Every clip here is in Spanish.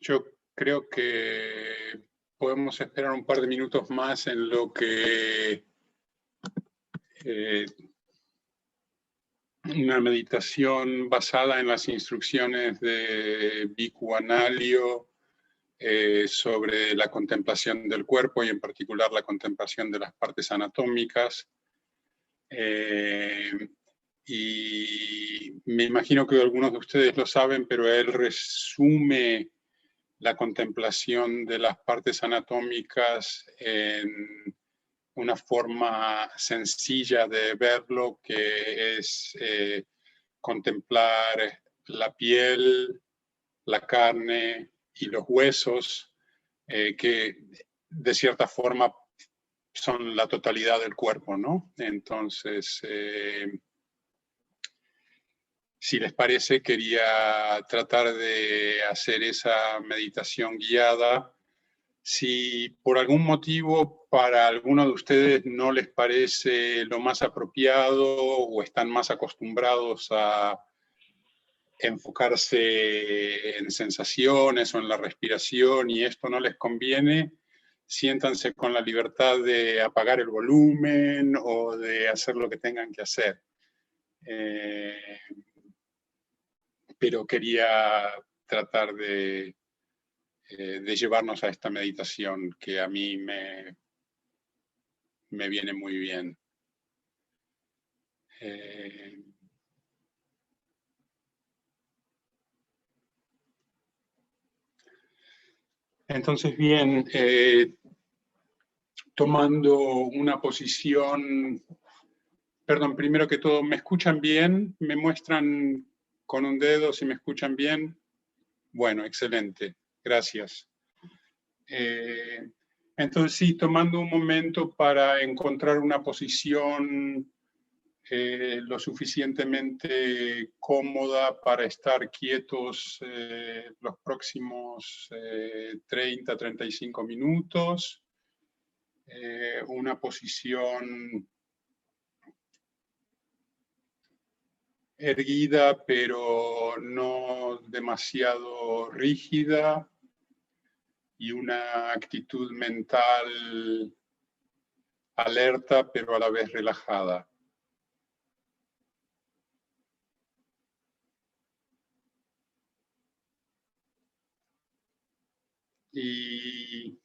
Yo creo que podemos esperar un par de minutos más en lo que una meditación basada en las instrucciones de Bhikkhu Análio sobre la contemplación del cuerpo y en particular la contemplación de las partes anatómicas. Y me imagino que algunos de ustedes lo saben, pero él resume la contemplación de las partes anatómicas en una forma sencilla de verlo, que es contemplar la piel, la carne y los huesos, que de cierta forma son la totalidad del cuerpo, ¿no? Entonces, si les parece, quería tratar de hacer esa meditación guiada. Si por algún motivo para alguno de ustedes no les parece lo más apropiado o están más acostumbrados a enfocarse en sensaciones o en la respiración y esto no les conviene, siéntanse con la libertad de apagar el volumen o de hacer lo que tengan que hacer. Pero quería tratar de llevarnos a esta meditación que a mí me viene muy bien. Entonces, bien, tomando una posición, perdón, primero que todo, ¿me escuchan bien? ¿Me muestran con un dedo si me escuchan bien? Bueno, excelente, gracias. Entonces, sí, tomando un momento para encontrar una posición lo suficientemente cómoda para estar quietos los próximos 30-35 minutos. Una posición erguida, pero no demasiado rígida, y una actitud mental alerta, pero a la vez relajada. Y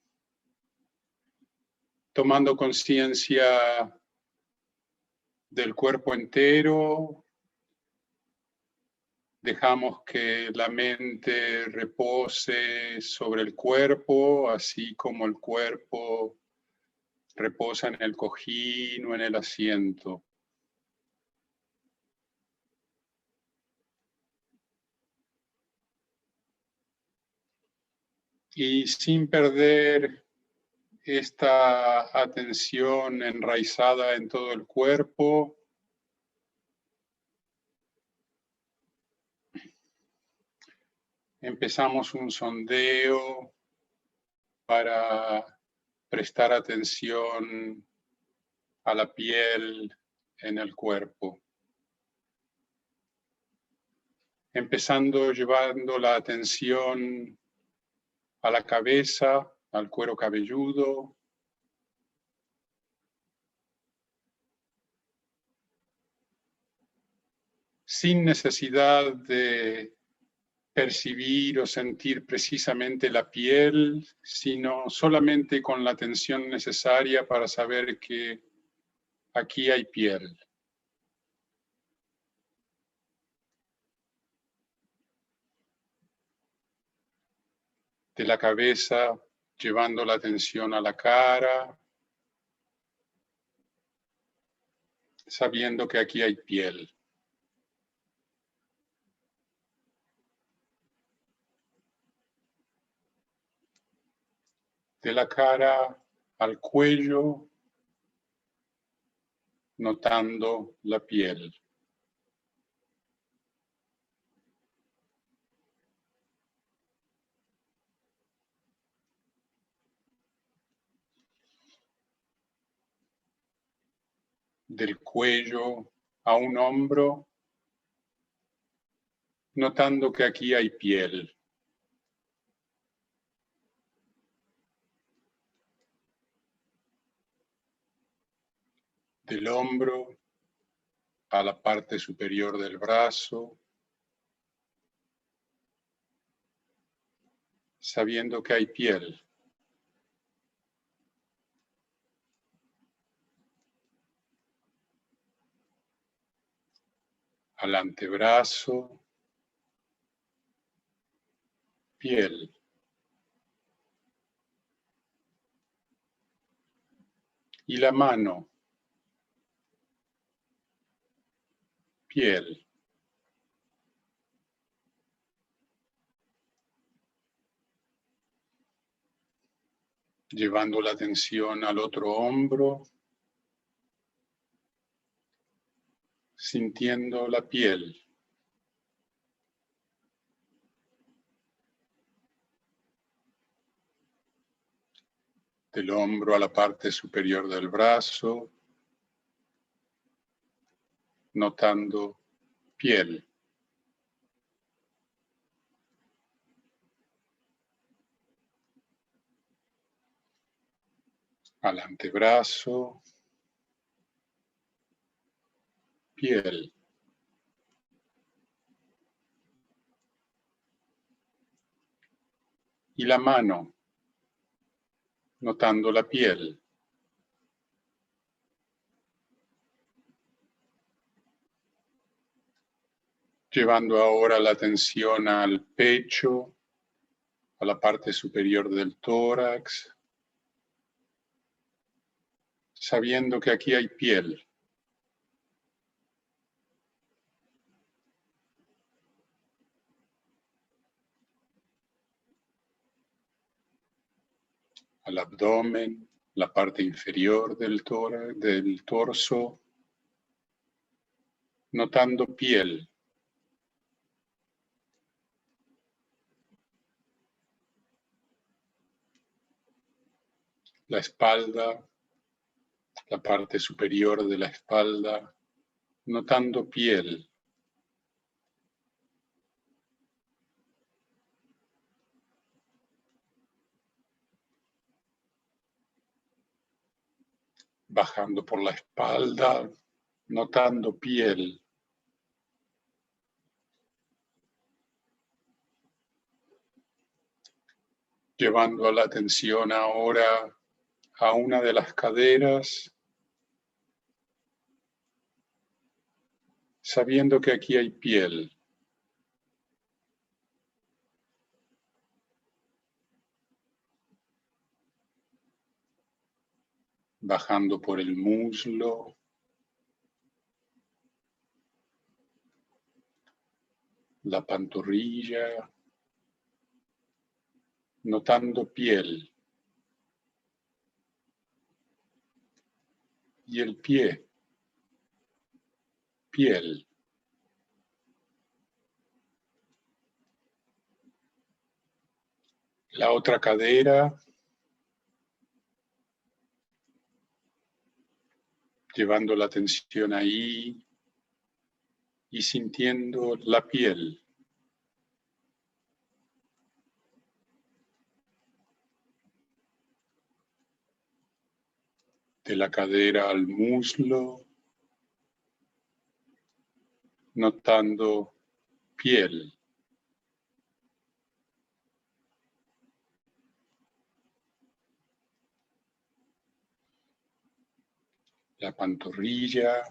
tomando conciencia del cuerpo entero, dejamos que la mente repose sobre el cuerpo, así como el cuerpo reposa en el cojín o en el asiento. Y sin perder esta atención enraizada en todo el cuerpo, empezamos un sondeo para prestar atención a la piel en el cuerpo. Empezando llevando la atención a la cabeza, al cuero cabelludo, sin necesidad de percibir o sentir precisamente la piel, sino solamente con la atención necesaria para saber que aquí hay piel. De la cabeza, llevando la atención a la cara, sabiendo que aquí hay piel. De la cara al cuello, notando la piel. Del cuello a un hombro, notando que aquí hay piel. del hombro a la parte superior del brazo, sabiendo que hay piel. Al antebrazo, piel. Y la mano, piel. Llevando la atención al otro hombro, sintiendo la piel. Del hombro a la parte superior del brazo, notando piel. Al antebrazo, piel. Y la mano, notando la piel. Llevando ahora la atención al pecho, a la parte superior del tórax, sabiendo que aquí hay piel. Al abdomen, la parte inferior del torso, notando piel. La espalda, la parte superior de la espalda, notando piel. Bajando por la espalda, notando piel. Llevando la atención ahora a una de las caderas, sabiendo que aquí hay piel. Bajando por el muslo, la pantorrilla, notando piel. Y el pie, piel. La otra cadera, llevando la atención ahí y sintiendo la piel. De la cadera al muslo, notando piel. La pantorrilla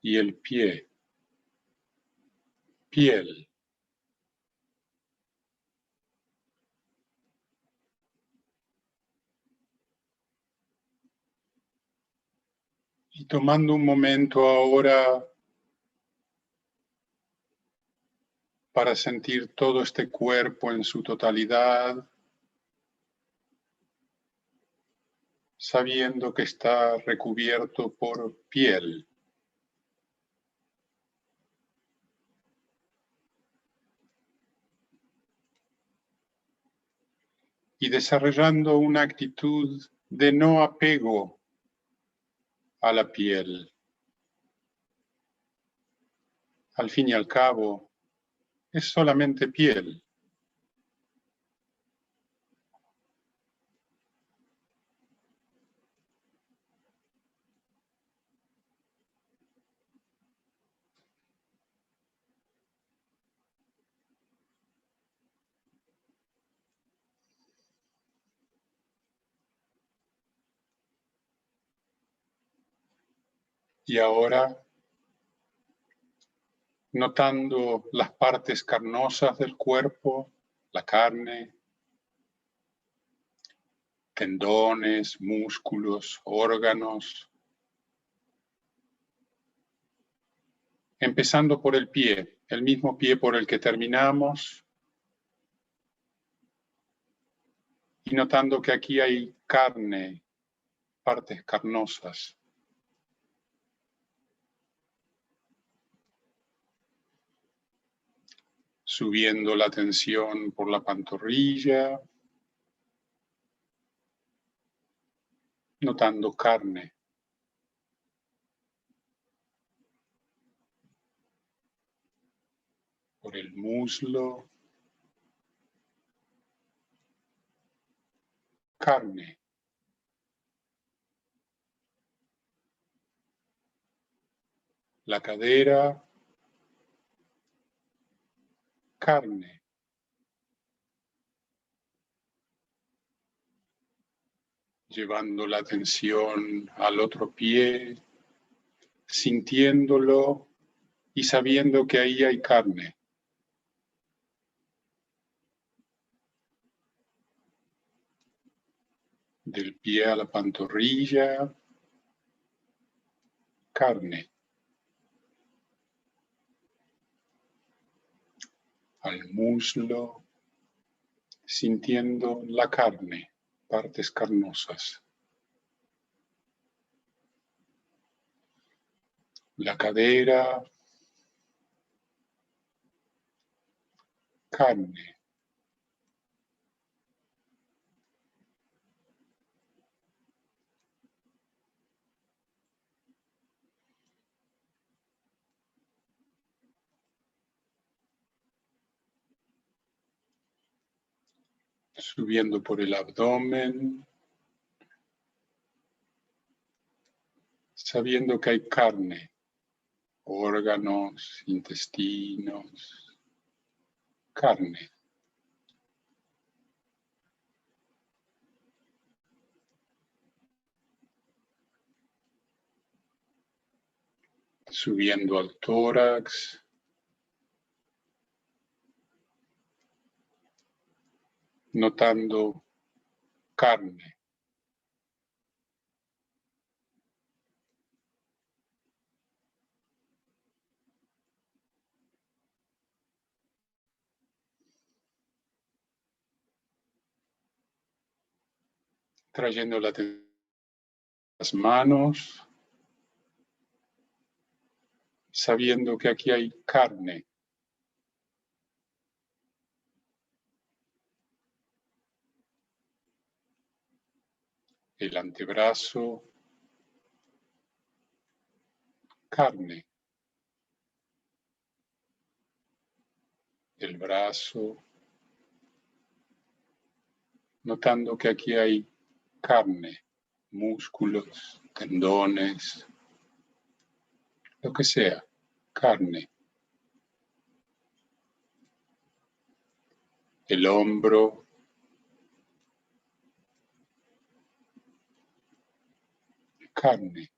y el pie, piel. Y tomando un momento ahora para sentir todo este cuerpo en su totalidad, sabiendo que está recubierto por piel. Y desarrollando una actitud de no apego a la piel. Al fin y al cabo, es solamente piel. Y ahora, notando las partes carnosas del cuerpo, la carne, tendones, músculos, órganos. Empezando por el pie, el mismo pie por el que terminamos. Y notando que aquí hay carne, partes carnosas. Subiendo la tensión por la pantorrilla. Notando carne. Por el muslo. Carne. La cadera. Carne. Llevando la atención al otro pie, sintiéndolo y sabiendo que ahí hay carne. Del pie a la pantorrilla, carne. Al muslo, sintiendo la carne, partes carnosas. La cadera, carne. Subiendo por el abdomen, sabiendo que hay carne, órganos, intestinos, carne. Subiendo al tórax, notando carne. Trayendo la atención a las manos, sabiendo que aquí hay carne. El antebrazo, carne. El brazo, notando que aquí hay carne, músculos, tendones, lo que sea, carne. El hombro, carne.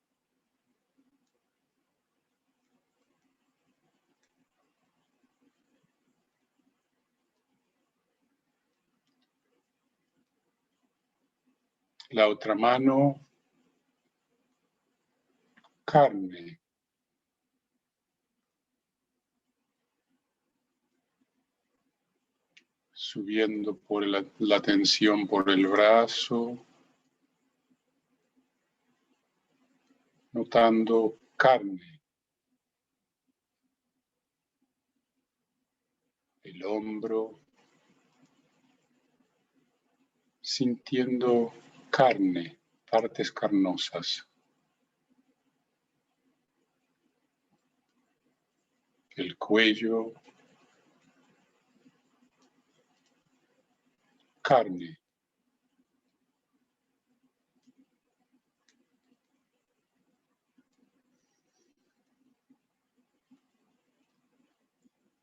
La otra mano, carne. Subiendo por la tensión por el brazo, notando carne. El hombro, sintiendo carne, partes carnosas. El cuello, carne.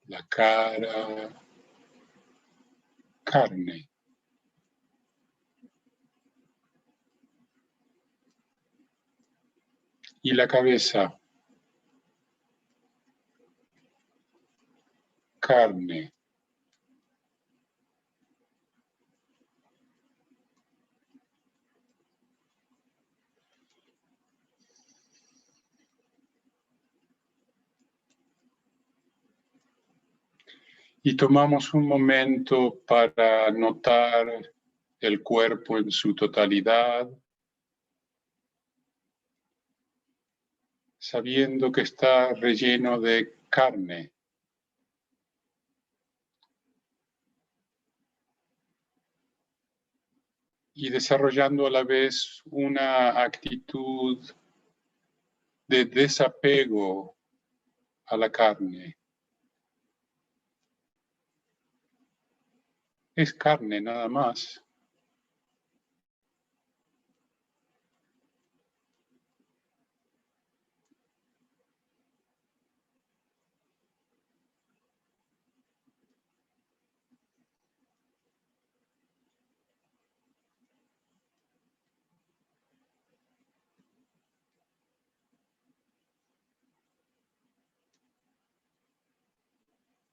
La cara, carne. y la cabeza, carne. Y tomamos un momento para notar el cuerpo en su totalidad, sabiendo que está relleno de carne. Y desarrollando a la vez una actitud de desapego a la carne. Es carne nada más.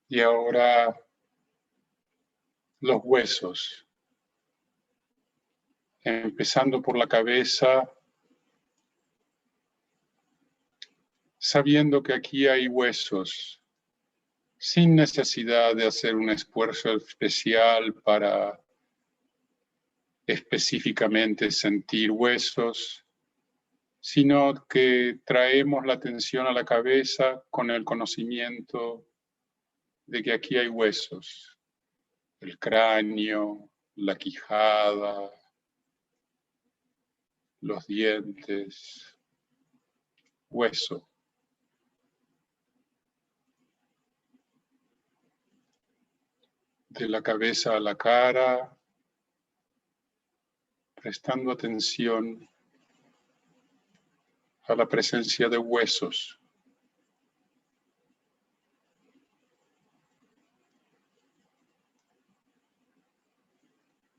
Y ahora los huesos, empezando por la cabeza, sabiendo que aquí hay huesos, sin necesidad de hacer un esfuerzo especial para específicamente sentir huesos, sino que traemos la atención a la cabeza con el conocimiento de que aquí hay huesos, el cráneo, la quijada, los dientes, hueso. De la cabeza a la cara, prestando atención a la presencia de huesos.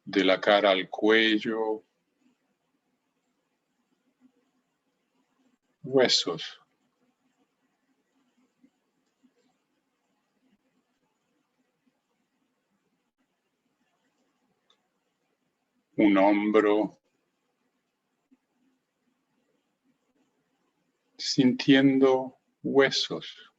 De la cara al cuello, huesos. Un hombro, sintiendo huesos.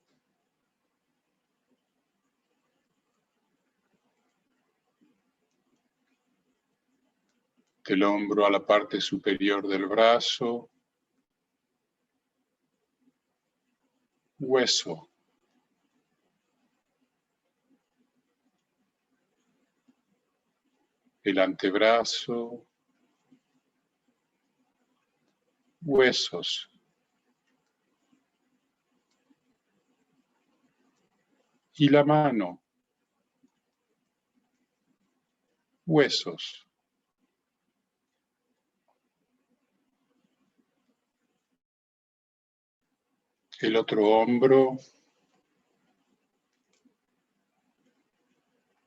Del hombro a la parte superior del brazo, hueso. El antebrazo, huesos. Y la mano, huesos. El otro hombro,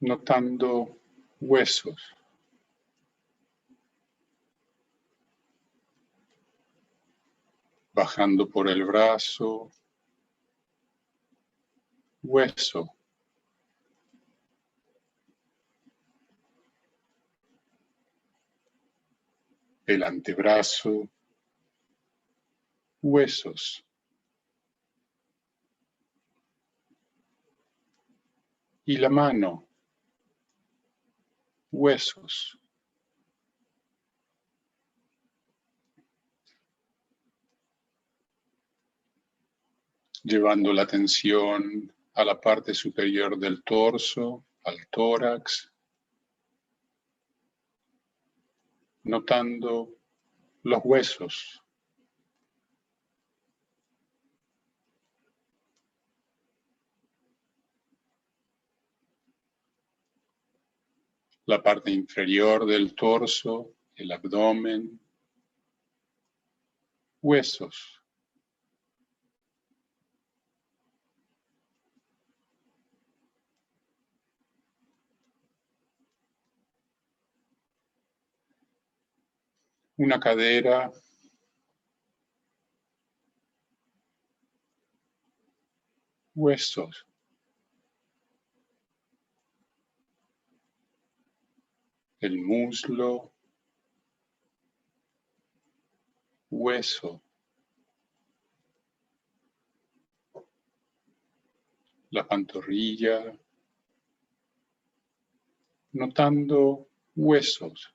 notando huesos. Bajando por el brazo, hueso. El antebrazo, huesos. Y la mano, huesos. Llevando la atención a la parte superior del torso, al tórax, notando los huesos. La parte inferior del torso, el abdomen, huesos. Una cadera, huesos, el muslo, hueso, la pantorrilla, notando huesos.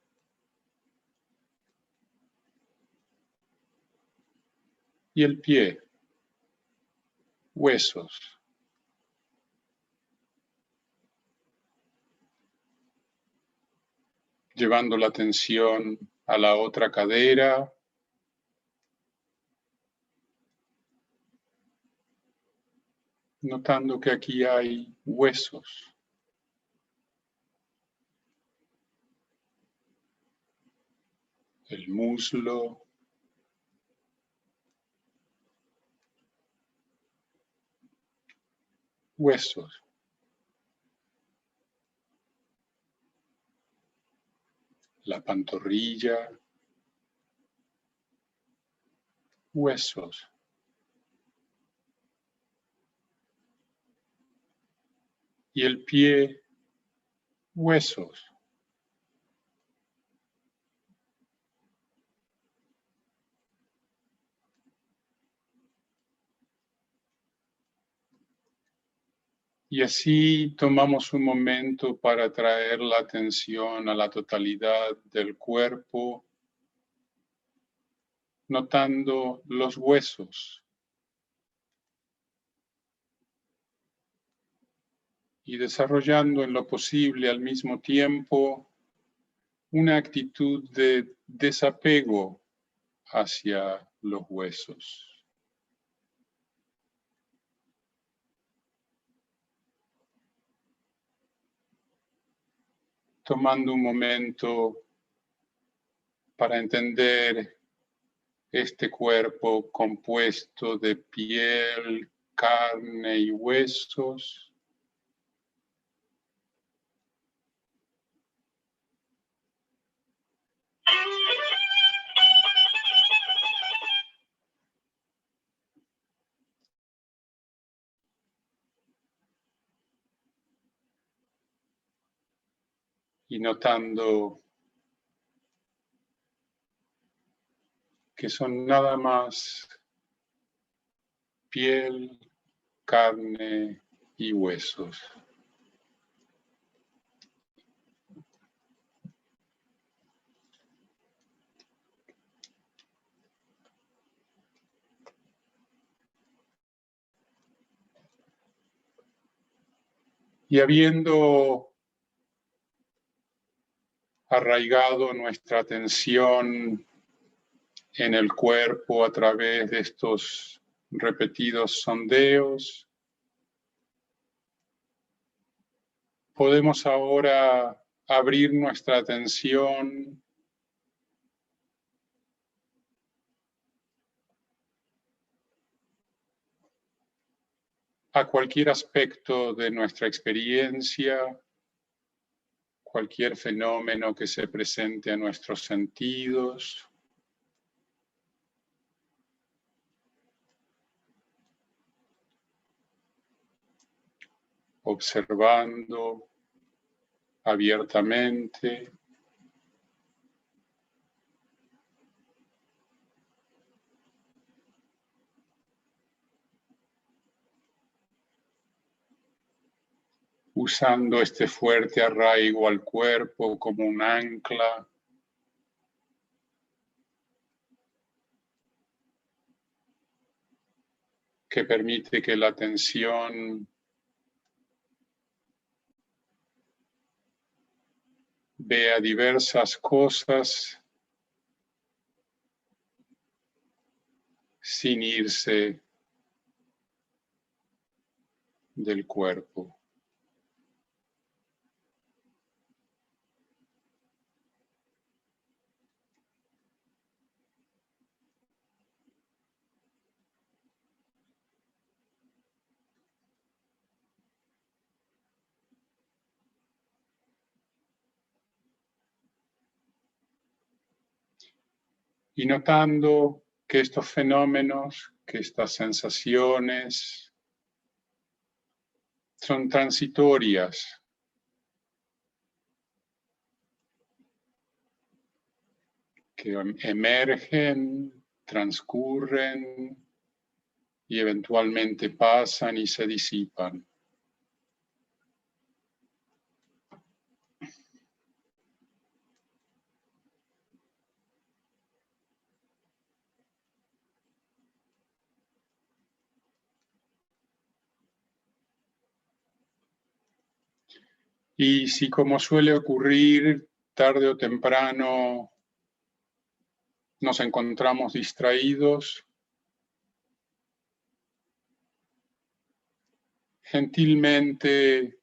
Y el pie, huesos. Llevando la atención a la otra cadera, notando que aquí hay huesos. El muslo, huesos. La pantorrilla, huesos. Y el pie, huesos. Y así tomamos un momento para traer la atención a la totalidad del cuerpo, notando los huesos y desarrollando en lo posible al mismo tiempo una actitud de desapego hacia los huesos. Tomando un momento para entender este cuerpo compuesto de piel, carne y huesos. Y notando que son nada más piel, carne y huesos. Y habiendo arraigado nuestra atención en el cuerpo a través de estos repetidos sondeos, podemos ahora abrir nuestra atención a cualquier aspecto de nuestra experiencia, cualquier fenómeno que se presente a nuestros sentidos. Observando abiertamente, usando este fuerte arraigo al cuerpo como un ancla que permite que la atención vea diversas cosas sin irse del cuerpo. Y notando que estos fenómenos, que estas sensaciones son transitorias. Que emergen, transcurren y eventualmente pasan y se disipan. Y si, como suele ocurrir, tarde o temprano nos encontramos distraídos, gentilmente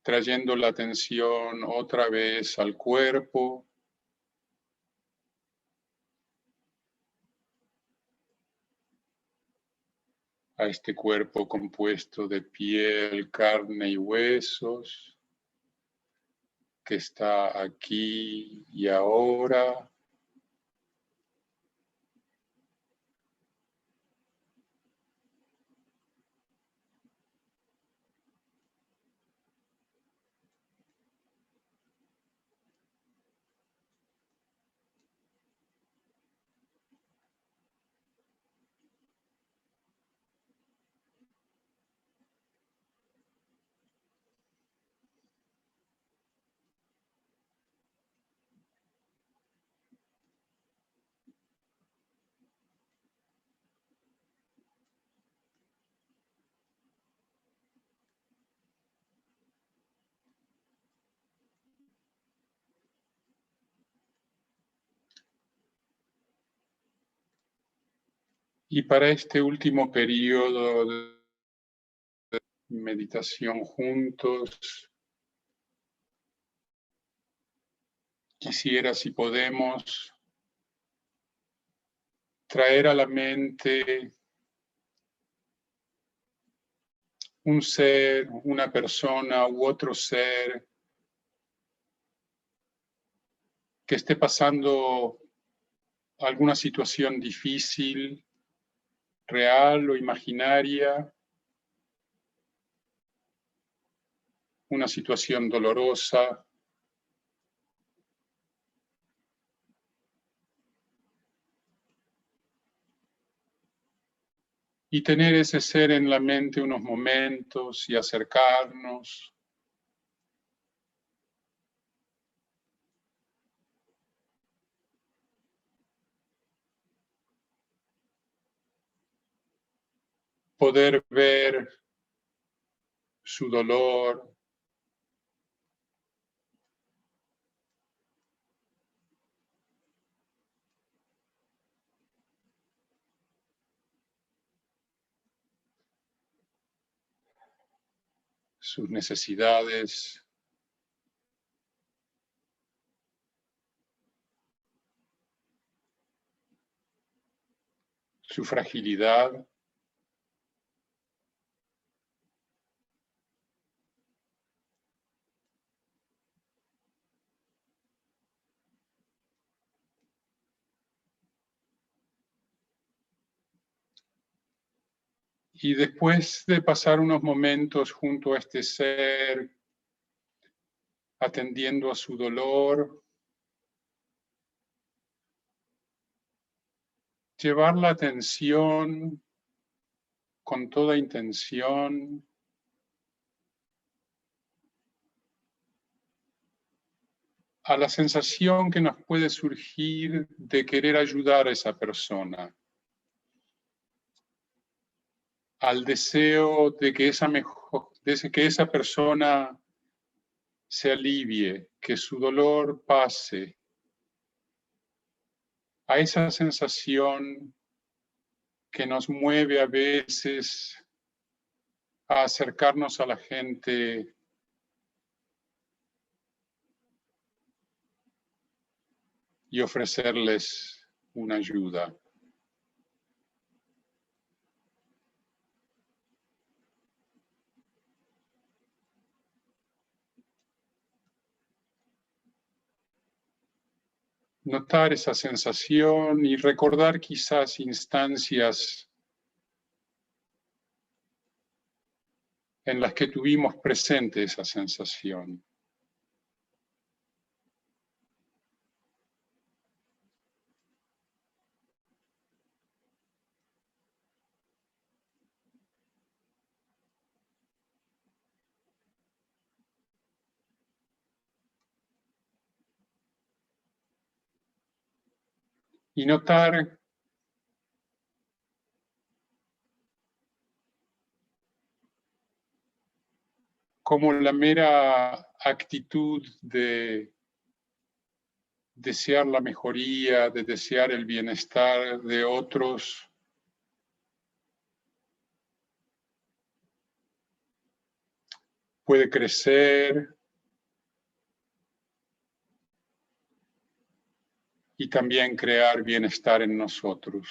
trayendo la atención otra vez al cuerpo, a este cuerpo compuesto de piel, carne y huesos, que está aquí y ahora. Y para este último periodo de meditación juntos, quisiera, si podemos, traer a la mente un ser, una persona u otro ser que esté pasando alguna situación difícil, real o imaginaria, una situación dolorosa. Y tener ese ser en la mente unos momentos y acercarnos. Poder ver su dolor, sus necesidades, su fragilidad. Y después de pasar unos momentos junto a este ser, atendiendo a su dolor, llevar la atención con toda intención a la sensación que nos puede surgir de querer ayudar a esa persona, al deseo de que esa persona se alivie, que su dolor pase, a esa sensación que nos mueve a veces a acercarnos a la gente y ofrecerles una ayuda. Notar esa sensación y recordar quizás instancias en las que tuvimos presente esa sensación. Y notar cómo la mera actitud de desear la mejoría, de desear el bienestar de otros, puede crecer y también crear bienestar en nosotros.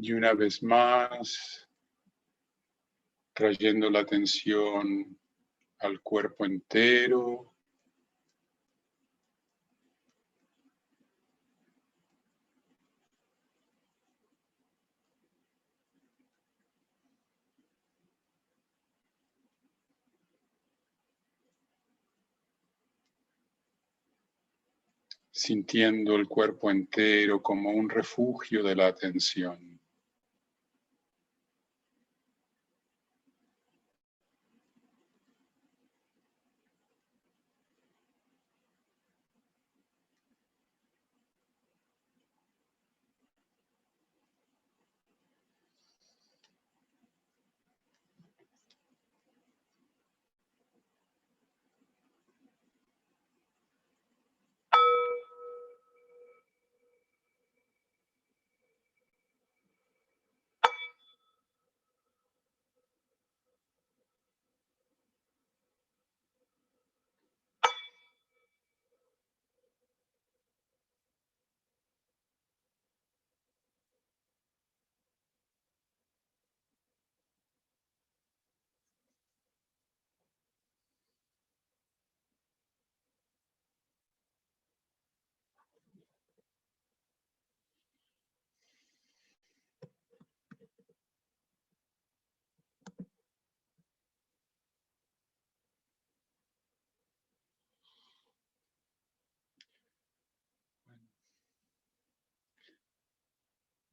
Y una vez más, trayendo la atención al cuerpo entero, sintiendo el cuerpo entero como un refugio de la atención.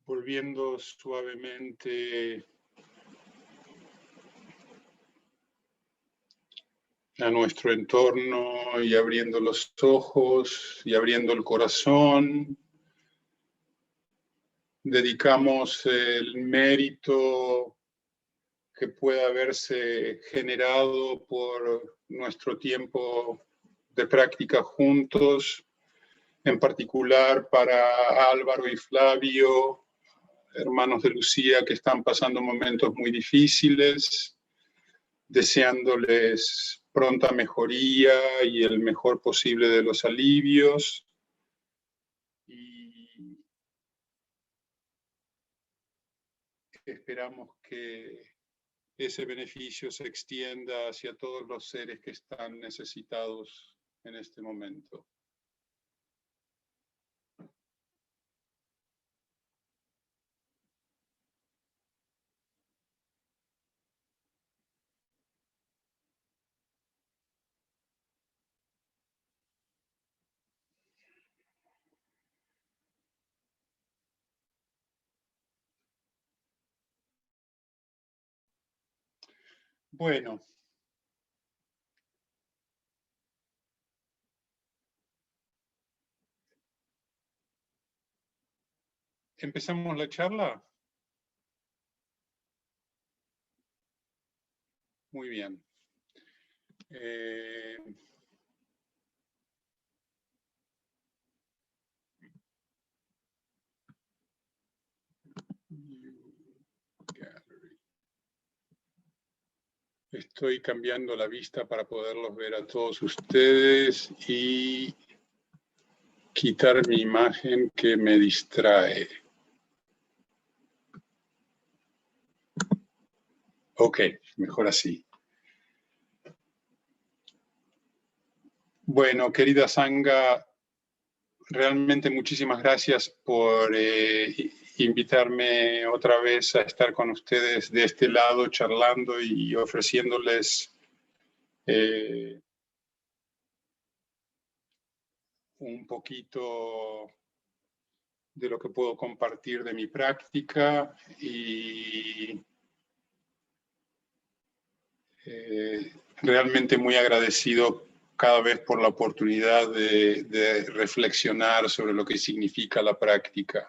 Volviendo suavemente a nuestro entorno y abriendo los ojos y abriendo el corazón, dedicamos el mérito que pueda haberse generado por nuestro tiempo de práctica juntos, en particular para Álvaro y Flavio, hermanos de Lucía que están pasando momentos muy difíciles, deseándoles pronta mejoría y el mejor posible de los alivios. Y esperamos que ese beneficio se extienda hacia todos los seres que están necesitados en este momento. Bueno. ¿Empezamos la charla? Muy bien. Estoy cambiando la vista para poderlos ver a todos ustedes y quitar mi imagen que me distrae. Ok, mejor así. Bueno, querida Sangha, realmente muchísimas gracias por invitarme otra vez a estar con ustedes de este lado, charlando y ofreciéndoles un poquito de lo que puedo compartir de mi práctica y realmente muy agradecido cada vez por la oportunidad de reflexionar sobre lo que significa la práctica.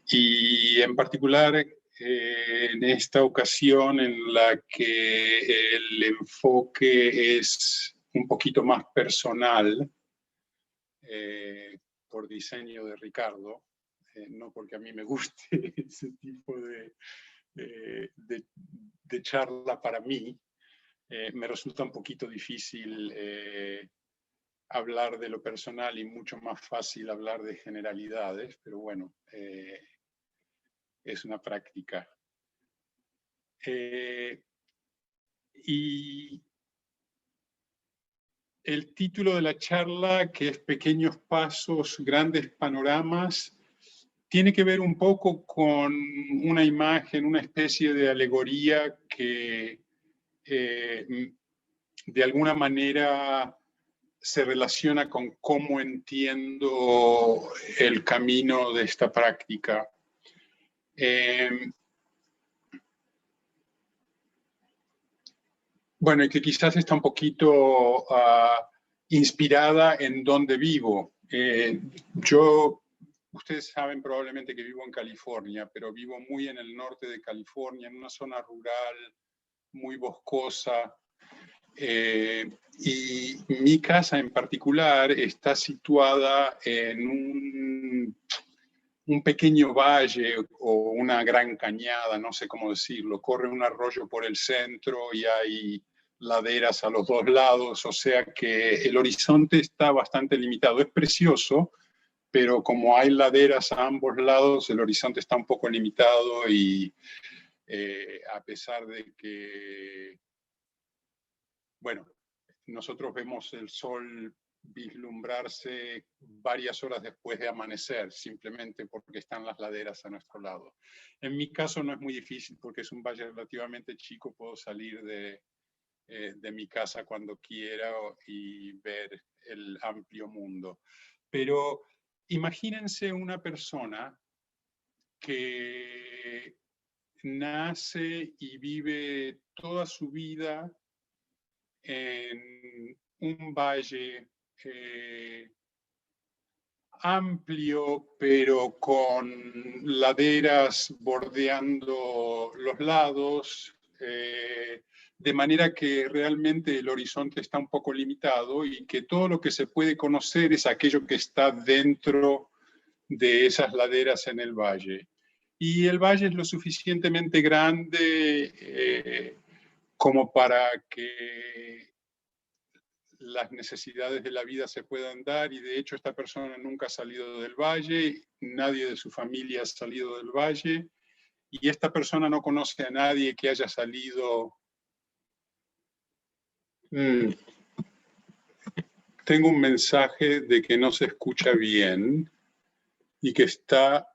Y en particular en esta ocasión en la que el enfoque es un poquito más personal, por diseño de Ricardo, no porque a mí me guste ese tipo de charla para mí, me resulta un poquito difícil hablar de lo personal y mucho más fácil hablar de generalidades, pero bueno, es una práctica. Y el título de la charla, que es Pequeños Pasos, Grandes Panoramas, tiene que ver un poco con una imagen, una especie de alegoría que de alguna manera se relaciona con cómo entiendo el camino de esta práctica. Bueno, y que quizás está un poquito inspirada en donde vivo. Ustedes saben probablemente que vivo en California, pero vivo muy en el norte de California, en una zona rural, muy boscosa. Y mi casa en particular está situada en un pequeño valle o una gran cañada, no sé cómo decirlo. Corre un arroyo por el centro y hay laderas a los dos lados, o sea que el horizonte está bastante limitado. Es precioso, pero como hay laderas a ambos lados, el horizonte está un poco limitado y a pesar de que, bueno, nosotros vemos el sol vislumbrarse varias horas después de amanecer, simplemente porque están las laderas a nuestro lado. En mi caso no es muy difícil porque es un valle relativamente chico, puedo salir de mi casa cuando quiera y ver el amplio mundo. Pero imagínense una persona que nace y vive toda su vida en un valle amplio, pero con laderas bordeando los lados, de manera que realmente el horizonte está un poco limitado y que todo lo que se puede conocer es aquello que está dentro de esas laderas en el valle. Y el valle es lo suficientemente grande como para que las necesidades de la vida se puedan dar, y de hecho esta persona nunca ha salido del valle, nadie de su familia ha salido del valle, y esta persona no conoce a nadie que haya salido. Tengo un mensaje de que no se escucha bien y que está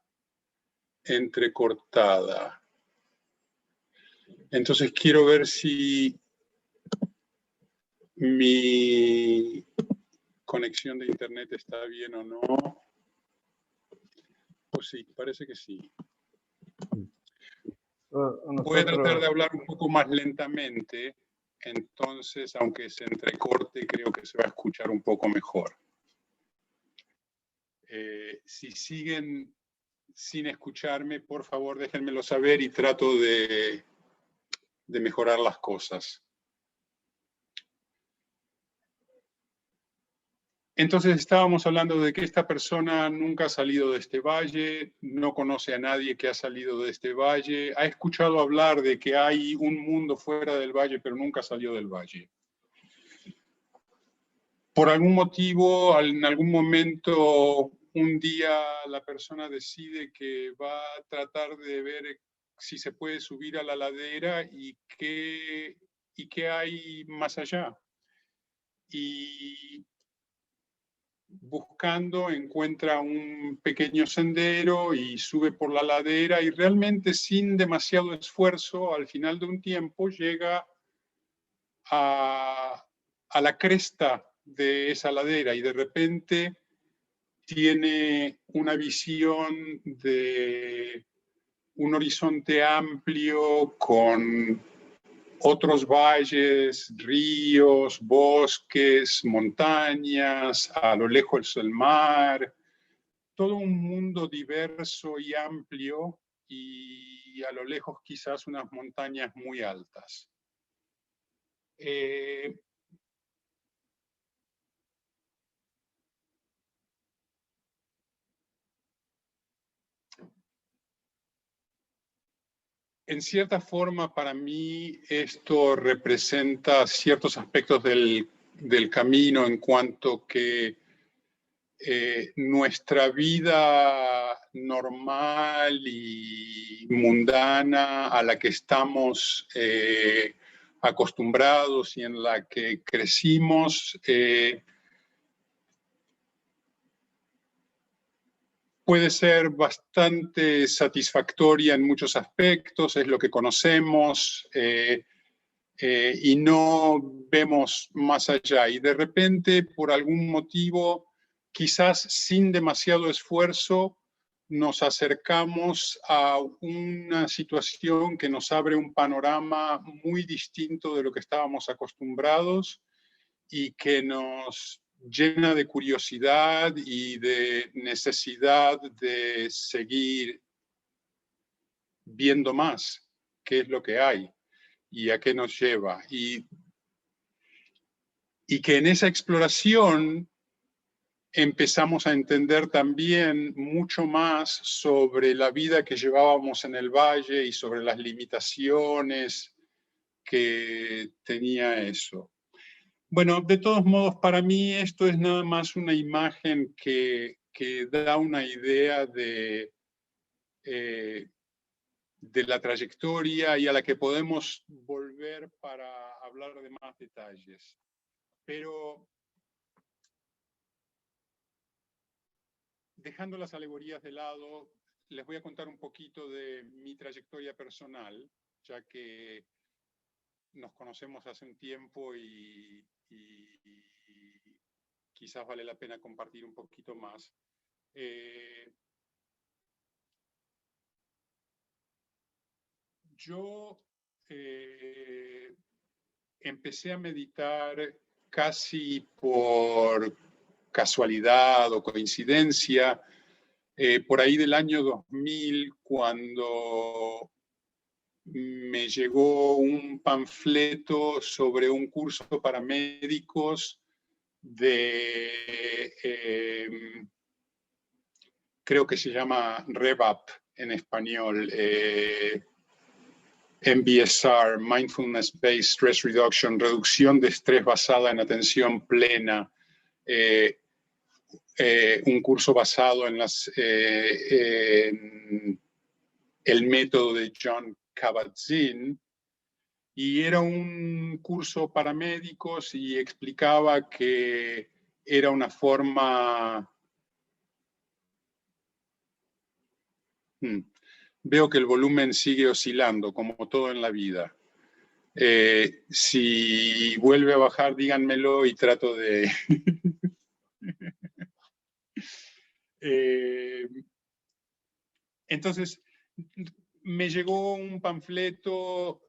entrecortada. Entonces quiero ver si mi conexión de internet está bien o no. Pues sí, parece que sí. Voy a tratar de hablar un poco más lentamente, entonces, aunque se entrecorte, creo que se va a escuchar un poco mejor. Si siguen sin escucharme, por favor, déjenmelo saber y trato de mejorar las cosas. Entonces estábamos hablando de que esta persona nunca ha salido de este valle, no conoce a nadie que ha salido de este valle, ha escuchado hablar de que hay un mundo fuera del valle, pero nunca salió del valle. Por algún motivo, en algún momento, un día la persona decide que va a tratar de ver si se puede subir a la ladera y qué hay más allá. Y buscando encuentra un pequeño sendero y sube por la ladera y realmente sin demasiado esfuerzo, al final de un tiempo llega a la cresta de esa ladera y de repente tiene una visión de un horizonte amplio con otros valles, ríos, bosques, montañas, a lo lejos el mar, todo un mundo diverso y amplio y a lo lejos quizás unas montañas muy altas. En cierta forma, para mí, esto representa ciertos aspectos del camino en cuanto que nuestra vida normal y mundana a la que estamos acostumbrados y en la que crecimos, puede ser bastante satisfactoria en muchos aspectos, es lo que conocemos y no vemos más allá. Y de repente, por algún motivo, quizás sin demasiado esfuerzo, nos acercamos a una situación que nos abre un panorama muy distinto de lo que estábamos acostumbrados y que nos llena de curiosidad y de necesidad de seguir viendo más qué es lo que hay y a qué nos lleva. Y que en esa exploración empezamos a entender también mucho más sobre la vida que llevábamos en el valle y sobre las limitaciones que tenía eso. Bueno, de todos modos, para mí esto es nada más una imagen que da una idea de la trayectoria y a la que podemos volver para hablar de más detalles. Pero dejando las alegorías de lado, les voy a contar un poquito de mi trayectoria personal, ya que nos conocemos hace un tiempo y quizás vale la pena compartir un poquito más. Yo empecé a meditar casi por casualidad o coincidencia, por ahí del año 2000, cuando me llegó un panfleto sobre un curso para médicos de, creo que se llama RevUp en español, MBSR, Mindfulness Based Stress Reduction, reducción de estrés basada en atención plena, un curso basado en el método de Jon Kabat-Zinn, y era un curso para médicos y explicaba que era una forma... Veo que el volumen sigue oscilando, como todo en la vida. Si vuelve a bajar, díganmelo y trato de... Entonces, me llegó un panfleto,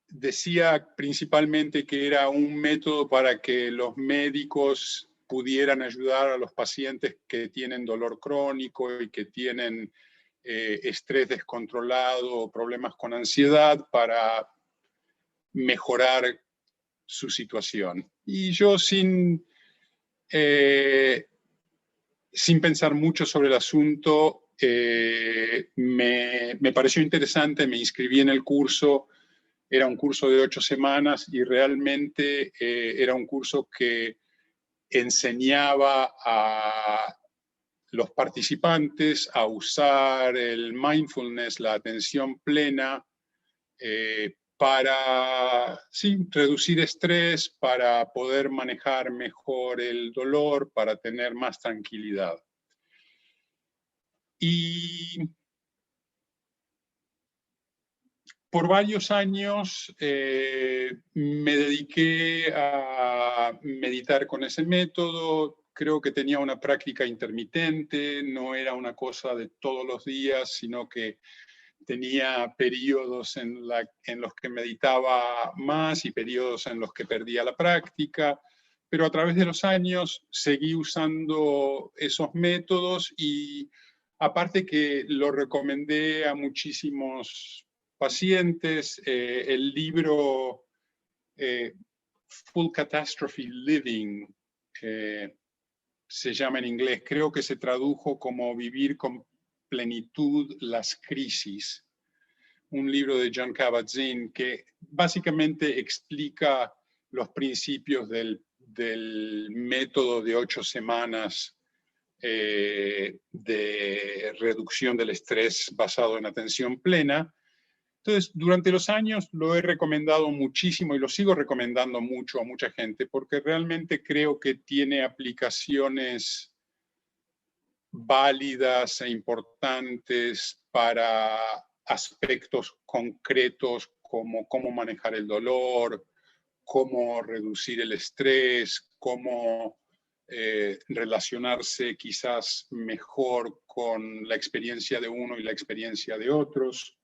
decía principalmente que era un método para que los médicos pudieran ayudar a los pacientes que tienen dolor crónico y que tienen estrés descontrolado o problemas con ansiedad para mejorar su situación. Y yo sin pensar mucho sobre el asunto, me pareció interesante, me inscribí en el curso. Era un curso de 8 semanas y realmente era un curso que enseñaba a los participantes a usar el mindfulness, la atención plena, para reducir estrés, para poder manejar mejor el dolor, para tener más tranquilidad. Y por varios años me dediqué a meditar con ese método. Creo que tenía una práctica intermitente, no era una cosa de todos los días, sino que tenía periodos en los que meditaba más y periodos en los que perdía la práctica, pero a través de los años seguí usando esos métodos y aparte que lo recomendé a muchísimos pacientes, el libro Full Catastrophe Living se llama en inglés, creo que se tradujo como Vivir con plenitud las crisis, un libro de Jon Kabat-Zinn que básicamente explica los principios del método de 8 semanas de reducción del estrés basado en atención plena. Entonces, durante los años lo he recomendado muchísimo y lo sigo recomendando mucho a mucha gente porque realmente creo que tiene aplicaciones válidas e importantes para aspectos concretos como cómo manejar el dolor, cómo reducir el estrés, cómo relacionarse quizás mejor con la experiencia de uno y la experiencia de otros.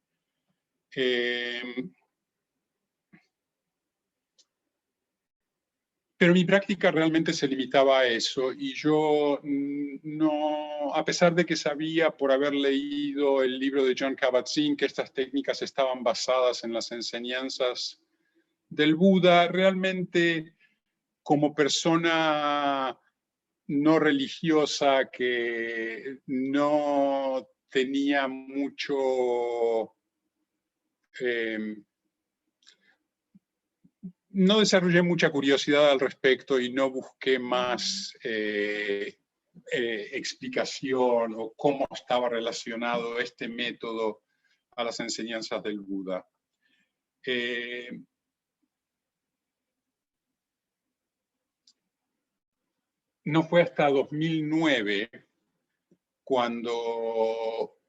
Pero mi práctica realmente se limitaba a eso y yo no, a pesar de que sabía por haber leído el libro de Jon Kabat-Zinn que estas técnicas estaban basadas en las enseñanzas del Buda, realmente como persona no religiosa que no tenía mucho... no desarrollé mucha curiosidad al respecto y no busqué más explicación o cómo estaba relacionado este método a las enseñanzas del Buda. No fue hasta 2009 cuando,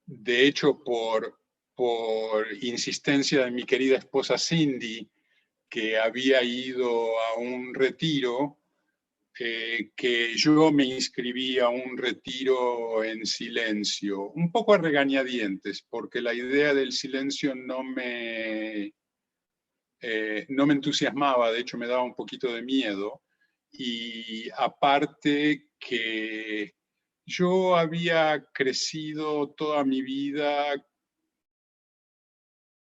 de hecho, por insistencia de mi querida esposa Cindy, que había ido a un retiro, que yo me inscribí a un retiro en silencio, un poco a regañadientes, porque la idea del silencio no me entusiasmaba, de hecho me daba un poquito de miedo, y aparte que yo había crecido toda mi vida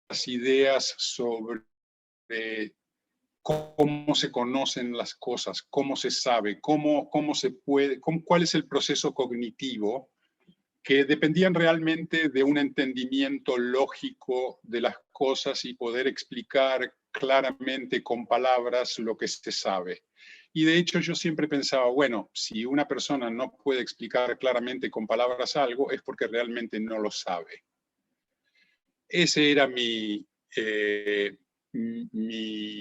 las ideas sobre cómo se conocen las cosas, cómo se sabe, cómo se puede, cuál es el proceso cognitivo, que dependían realmente de un entendimiento lógico de las cosas y poder explicar claramente con palabras lo que se sabe. Y de hecho yo siempre pensaba, bueno, si una persona no puede explicar claramente con palabras algo, es porque realmente no lo sabe. Ese era mi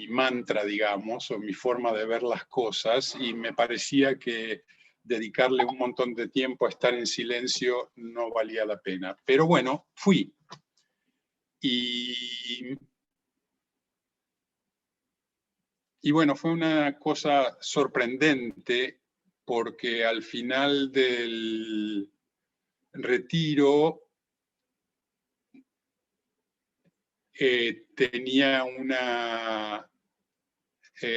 mantra, digamos, o mi forma de ver las cosas, y me parecía que dedicarle un montón de tiempo a estar en silencio no valía la pena. Pero bueno, fui. Y bueno, fue una cosa sorprendente porque al final del retiro tenía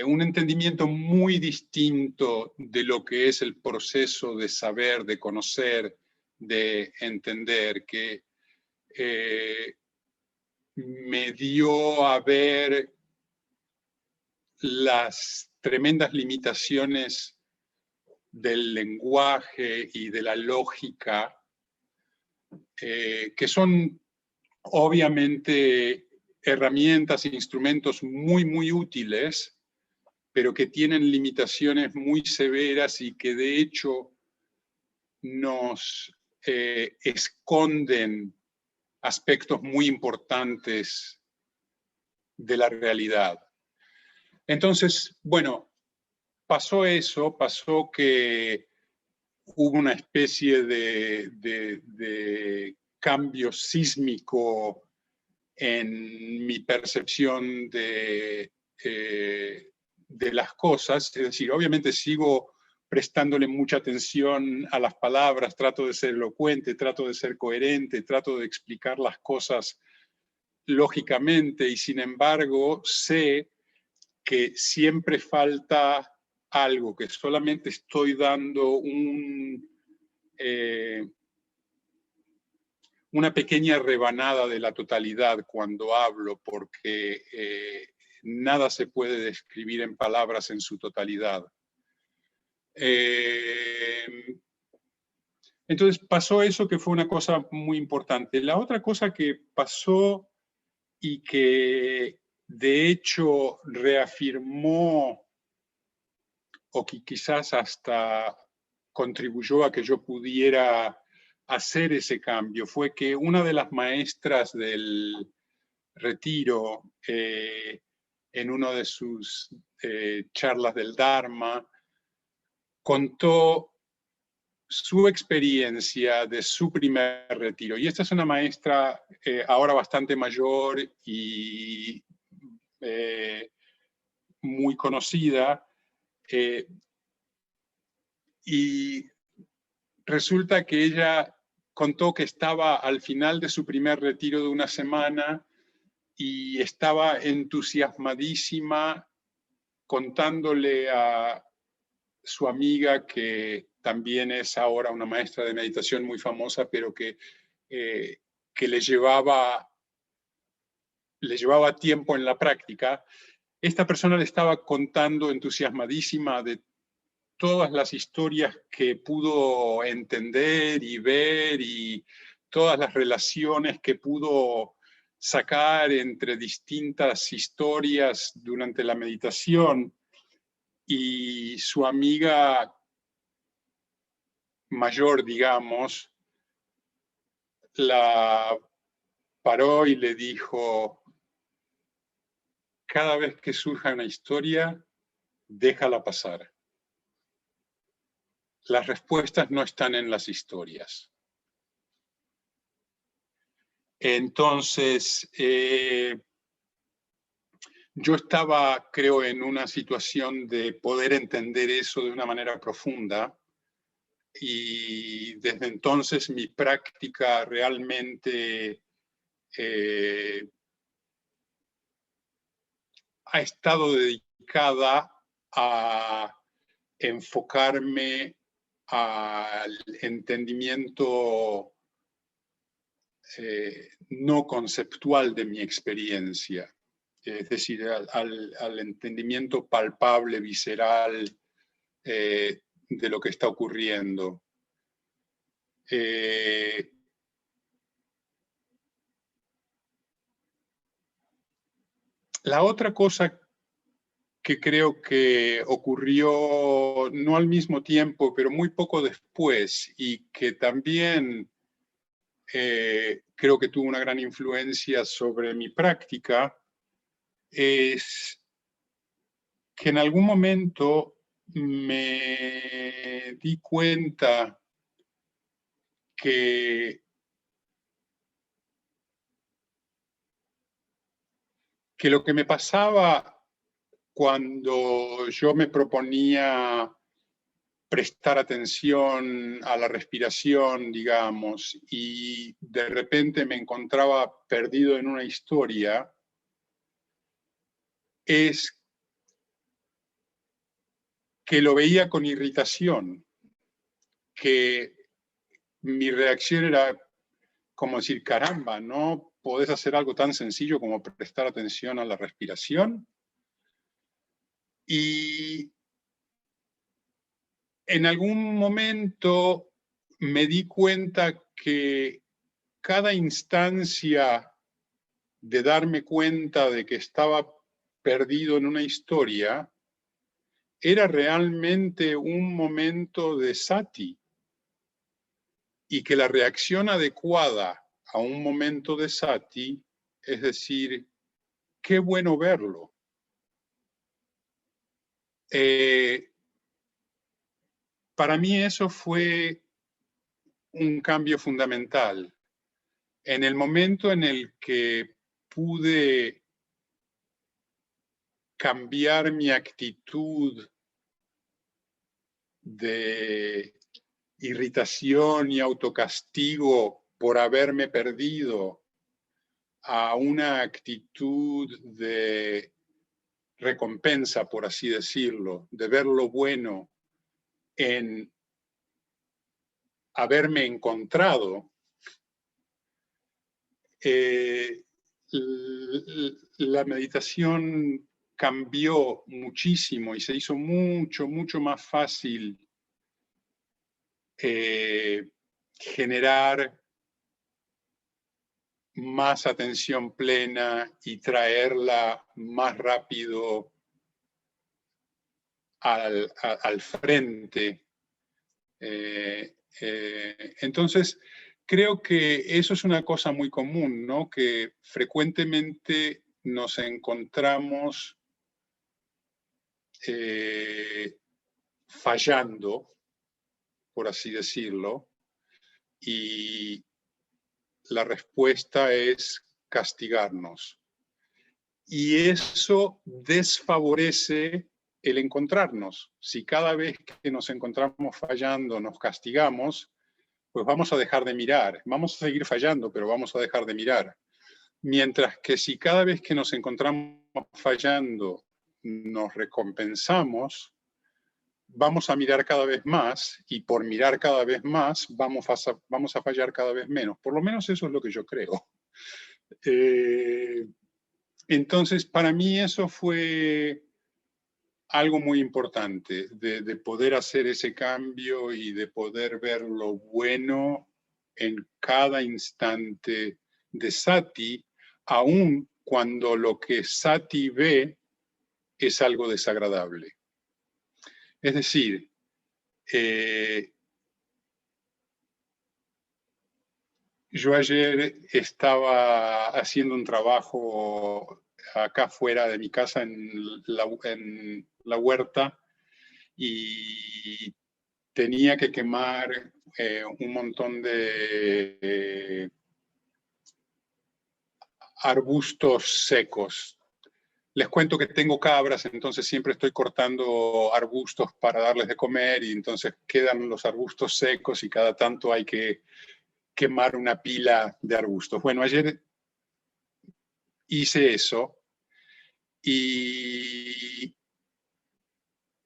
un entendimiento muy distinto de lo que es el proceso de saber, de conocer, de entender, que me dio a ver las tremendas limitaciones del lenguaje y de la lógica, que son obviamente herramientas e instrumentos muy, muy útiles, pero que tienen limitaciones muy severas y que de hecho nos esconden aspectos muy importantes de la realidad. Entonces, bueno, pasó eso, pasó que hubo una especie de cambio sísmico en mi percepción de las cosas. Es decir, obviamente sigo prestándole mucha atención a las palabras, trato de ser elocuente, trato de ser coherente, trato de explicar las cosas lógicamente, y sin embargo sé que siempre falta algo, que solamente estoy dando una pequeña rebanada de la totalidad cuando hablo, porque nada se puede describir en palabras en su totalidad. Entonces pasó eso, que fue una cosa muy importante. La otra cosa que pasó y que de hecho reafirmó, o que quizás hasta contribuyó a que yo pudiera hacer ese cambio, fue que una de las maestras del retiro, en una de sus charlas del Dharma, contó su experiencia de su primer retiro. Y esta es una maestra ahora bastante mayor y muy conocida, y resulta que ella contó que estaba al final de su primer retiro de una semana y estaba entusiasmadísima contándole a su amiga, que también es ahora una maestra de meditación muy famosa, pero que le llevaba tiempo en la práctica. Esta persona le estaba contando entusiasmadísima de todas las historias que pudo entender y ver, y todas las relaciones que pudo sacar entre distintas historias durante la meditación. Y su amiga mayor, digamos, la paró y le dijo: cada vez que surja una historia, déjala pasar. Las respuestas no están en las historias. Entonces, yo estaba, creo, en una situación de poder entender eso de una manera profunda, y desde entonces mi práctica realmente ha estado dedicada a enfocarme al entendimiento no conceptual de mi experiencia, es decir, al entendimiento palpable, visceral, de lo que está ocurriendo. La otra cosa que creo que ocurrió no al mismo tiempo, pero muy poco después, y que también creo que tuvo una gran influencia sobre mi práctica, es que en algún momento me di cuenta que lo que me pasaba cuando yo me proponía prestar atención a la respiración, digamos, y de repente me encontraba perdido en una historia, es que lo veía con irritación, que mi reacción era como decir, caramba, ¿no podés hacer algo tan sencillo como prestar atención a la respiración? Y en algún momento me di cuenta que cada instancia de darme cuenta de que estaba perdido en una historia era realmente un momento de sati, y que la reacción adecuada a un momento de sati es decir, qué bueno verlo. Para mí eso fue un cambio fundamental. En el momento en el que pude cambiar mi actitud de irritación y autocastigo por haberme perdido a una actitud de recompensa, por así decirlo, de ver lo bueno en haberme encontrado, la meditación cambió muchísimo y se hizo mucho, mucho más fácil generar más atención plena y traerla más rápido al frente. Entonces, creo que eso es una cosa muy común, ¿no? Que frecuentemente nos encontramos fallando, por así decirlo, y la respuesta es castigarnos. Y eso desfavorece el encontrarnos. Si cada vez que nos encontramos fallando nos castigamos, pues vamos a dejar de mirar. Vamos a seguir fallando, pero vamos a dejar de mirar. Mientras que si cada vez que nos encontramos fallando nos recompensamos, vamos a mirar cada vez más, y por mirar cada vez más vamos a fallar cada vez menos. Por lo menos eso es lo que yo creo. Entonces, para mí eso fue algo muy importante, de poder hacer ese cambio y de poder ver lo bueno en cada instante de sati, aun cuando lo que sati ve es algo desagradable. Es decir, yo ayer estaba haciendo un trabajo acá fuera de mi casa en la huerta y tenía que quemar un montón de arbustos secos. Les cuento que tengo cabras, entonces siempre estoy cortando arbustos para darles de comer y entonces quedan los arbustos secos y cada tanto hay que quemar una pila de arbustos. Bueno, ayer hice eso y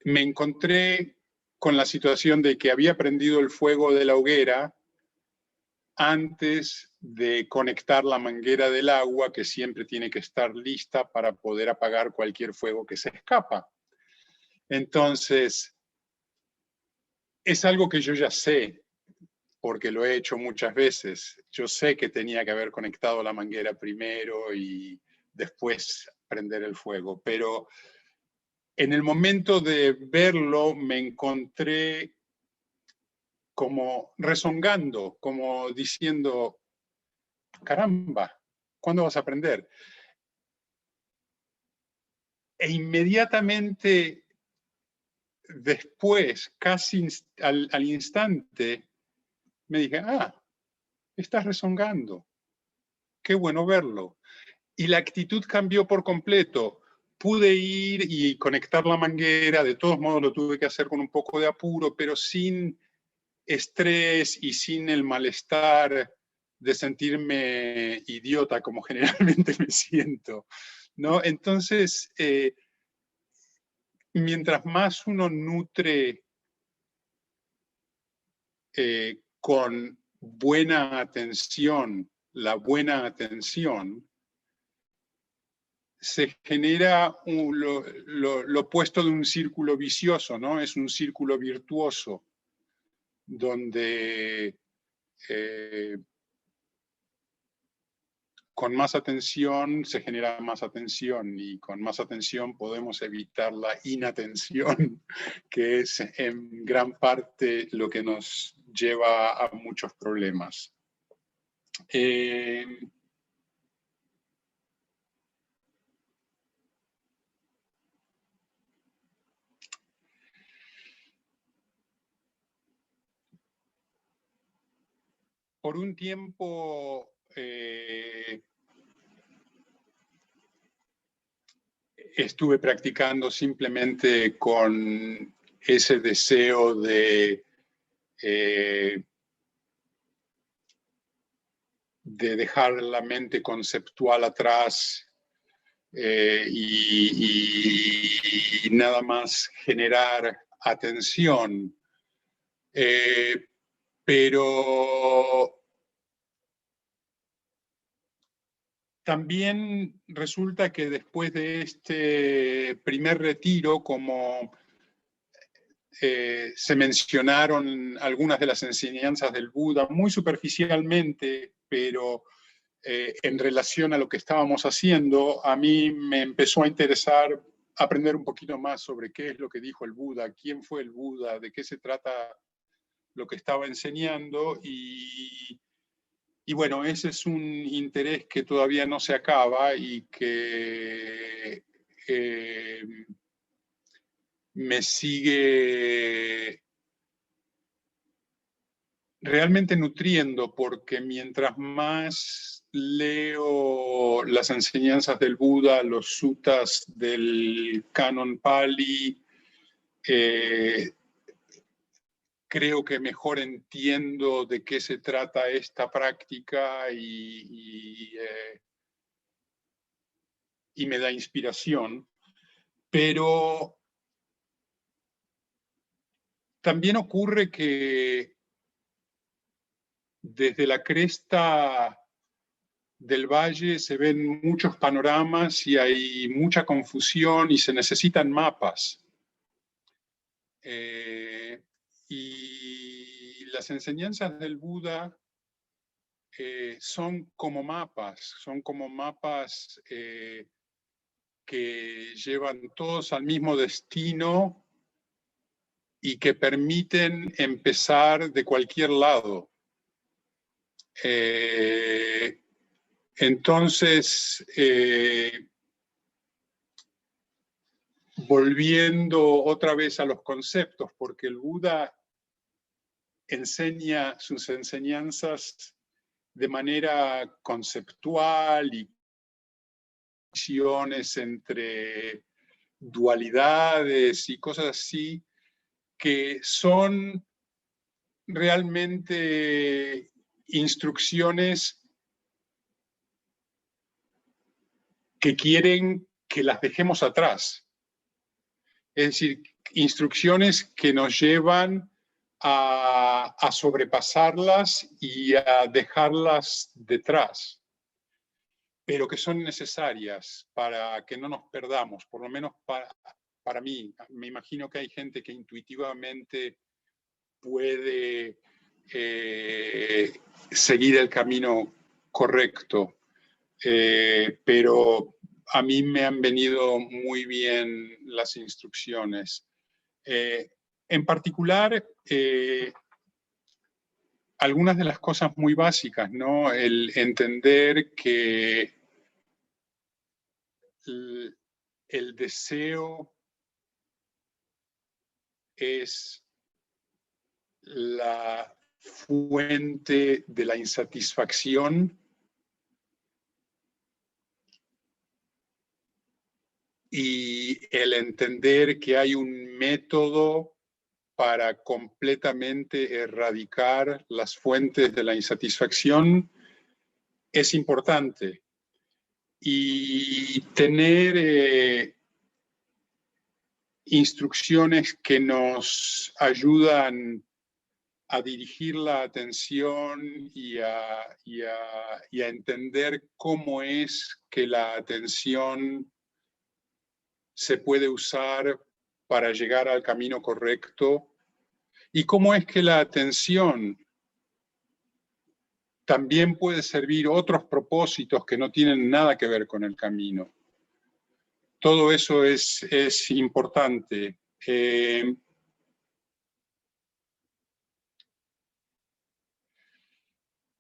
me encontré con la situación de que había prendido el fuego de la hoguera antes de conectar la manguera del agua, que siempre tiene que estar lista para poder apagar cualquier fuego que se escapa. Entonces, es algo que yo ya sé, porque lo he hecho muchas veces. Yo sé que tenía que haber conectado la manguera primero y después prender el fuego, pero en el momento de verlo me encontré como rezongando, como diciendo, caramba, ¿cuándo vas a aprender? E inmediatamente después, casi al instante, me dije, estás rezongando, qué bueno verlo. Y la actitud cambió por completo, pude ir y conectar la manguera, de todos modos lo tuve que hacer con un poco de apuro, pero sin estrés y sin el malestar de sentirme idiota como generalmente me siento, ¿no? Entonces, mientras más uno nutre con buena atención, la buena atención, se genera lo opuesto de un círculo vicioso, ¿no? Es un círculo virtuoso, donde con más atención se genera más atención, y con más atención podemos evitar la inatención, que es en gran parte lo que nos lleva a muchos problemas. Por un tiempo estuve practicando simplemente con ese deseo de dejar la mente conceptual atrás y nada más generar atención. Pero también resulta que después de este primer retiro, como se mencionaron algunas de las enseñanzas del Buda muy superficialmente, pero en relación a lo que estábamos haciendo, a mí me empezó a interesar aprender un poquito más sobre qué es lo que dijo el Buda, quién fue el Buda, de qué se trata lo que estaba enseñando, y bueno, ese es un interés que todavía no se acaba y que me sigue realmente nutriendo, porque mientras más leo las enseñanzas del Buda, los suttas del canon Pali, creo que mejor entiendo de qué se trata esta práctica y me da inspiración. Pero también ocurre que desde la cresta del valle se ven muchos panoramas y hay mucha confusión y se necesitan mapas. Y las enseñanzas del Buda son como mapas que llevan todos al mismo destino y que permiten empezar de cualquier lado. Entonces, volviendo otra vez a los conceptos, porque el Buda enseña sus enseñanzas de manera conceptual y conexiones entre dualidades y cosas así, que son realmente instrucciones que quieren que las dejemos atrás. Es decir, instrucciones que nos llevan a sobrepasarlas y a dejarlas detrás, pero que son necesarias para que no nos perdamos, por lo menos para mí. Me imagino que hay gente que intuitivamente puede seguir el camino correcto, pero a mí me han venido muy bien las instrucciones. En particular, algunas de las cosas muy básicas, ¿no? El entender que el deseo es la fuente de la insatisfacción y el entender que hay un método para completamente erradicar las fuentes de la insatisfacción es importante. Y tener instrucciones que nos ayudan a dirigir la atención y a entender cómo es que la atención se puede usar para llegar al camino correcto y cómo es que la atención también puede servir otros propósitos que no tienen nada que ver con el camino. Todo eso es importante.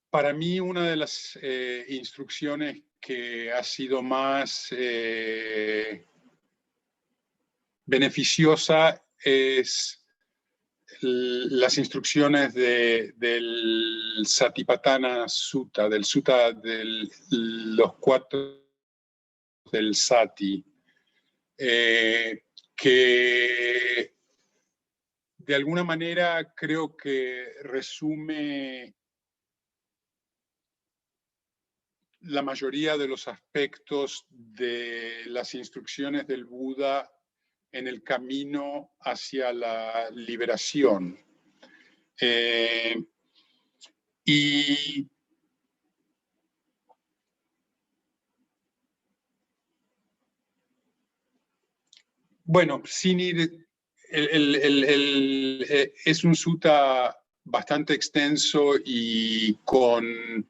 Para mí, una de las instrucciones que ha sido más beneficiosa es las instrucciones del Satipatthana Sutta, del Sutta de los 4 del Sati, que de alguna manera creo que resume la mayoría de los aspectos de las instrucciones del Buda en el camino hacia la liberación. Y bueno, sin ir, es un sutta bastante extenso y con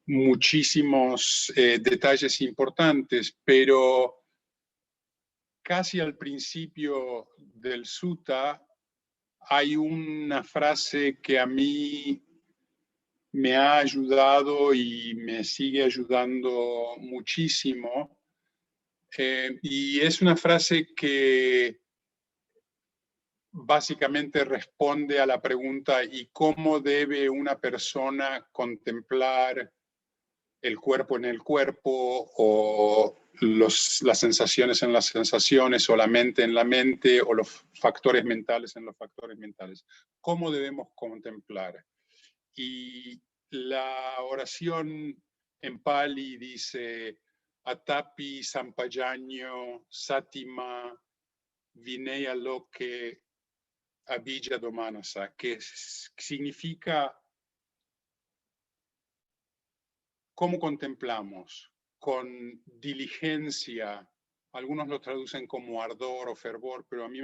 muchísimos detalles importantes, pero casi al principio del sutta hay una frase que a mí me ha ayudado y me sigue ayudando muchísimo, y es una frase que básicamente responde a la pregunta ¿y cómo debe una persona contemplar el cuerpo en el cuerpo, o las sensaciones en las sensaciones, o la mente en la mente, o los factores mentales en los factores mentales? ¿Cómo debemos contemplar? Y la oración en Pali dice Atapi Sampajaño Satima Vineya Loke Abhijja Domanasa, que significa ¿cómo contemplamos? Con diligencia. Algunos lo traducen como ardor o fervor, pero a mí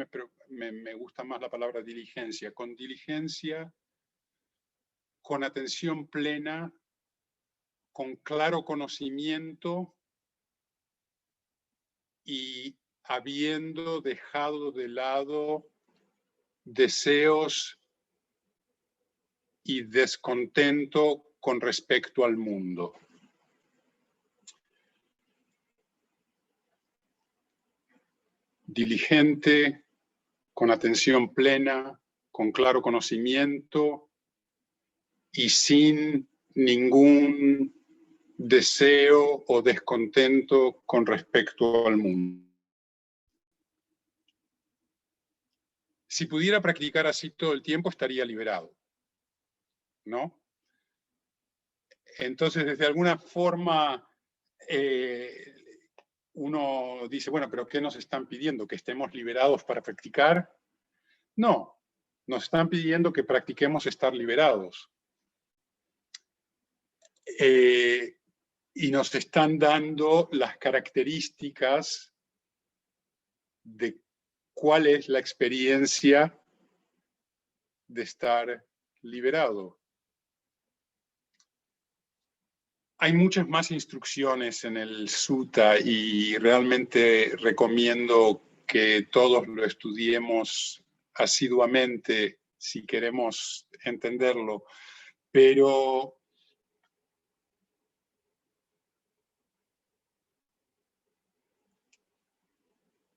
me gusta más la palabra diligencia. Con diligencia, con atención plena, con claro conocimiento y habiendo dejado de lado deseos y descontento con respecto al mundo. Diligente, con atención plena, con claro conocimiento y sin ningún deseo o descontento con respecto al mundo. Si pudiera practicar así todo el tiempo, estaría liberado, ¿no? Entonces, desde alguna forma, uno dice, bueno, pero ¿qué nos están pidiendo? ¿Que estemos liberados para practicar? No, nos están pidiendo que practiquemos estar liberados. Y nos están dando las características de cuál es la experiencia de estar liberado. Hay muchas más instrucciones en el sutta y realmente recomiendo que todos lo estudiemos asiduamente si queremos entenderlo, pero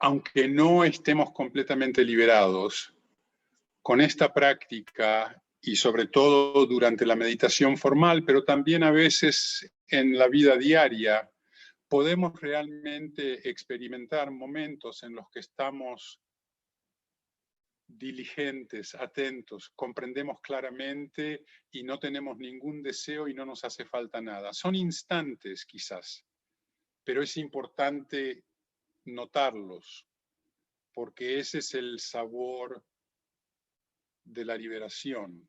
aunque no estemos completamente liberados, con esta práctica y sobre todo durante la meditación formal, pero también a veces en la vida diaria, podemos realmente experimentar momentos en los que estamos diligentes, atentos, comprendemos claramente y no tenemos ningún deseo y no nos hace falta nada. Son instantes quizás, pero es importante notarlos, porque ese es el sabor de la liberación.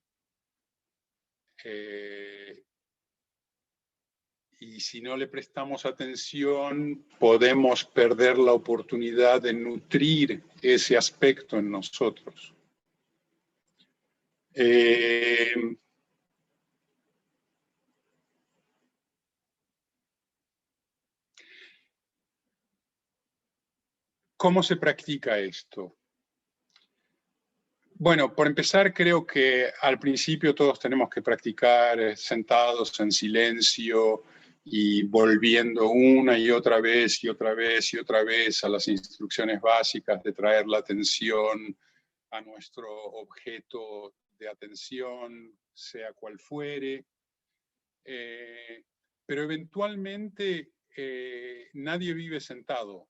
Y si no le prestamos atención, podemos perder la oportunidad de nutrir ese aspecto en nosotros. ¿Cómo se practica esto? Bueno, por empezar, creo que al principio todos tenemos que practicar sentados en silencio y volviendo una y otra vez y otra vez y otra vez a las instrucciones básicas de traer la atención a nuestro objeto de atención, sea cual fuere. Pero eventualmente nadie vive sentado.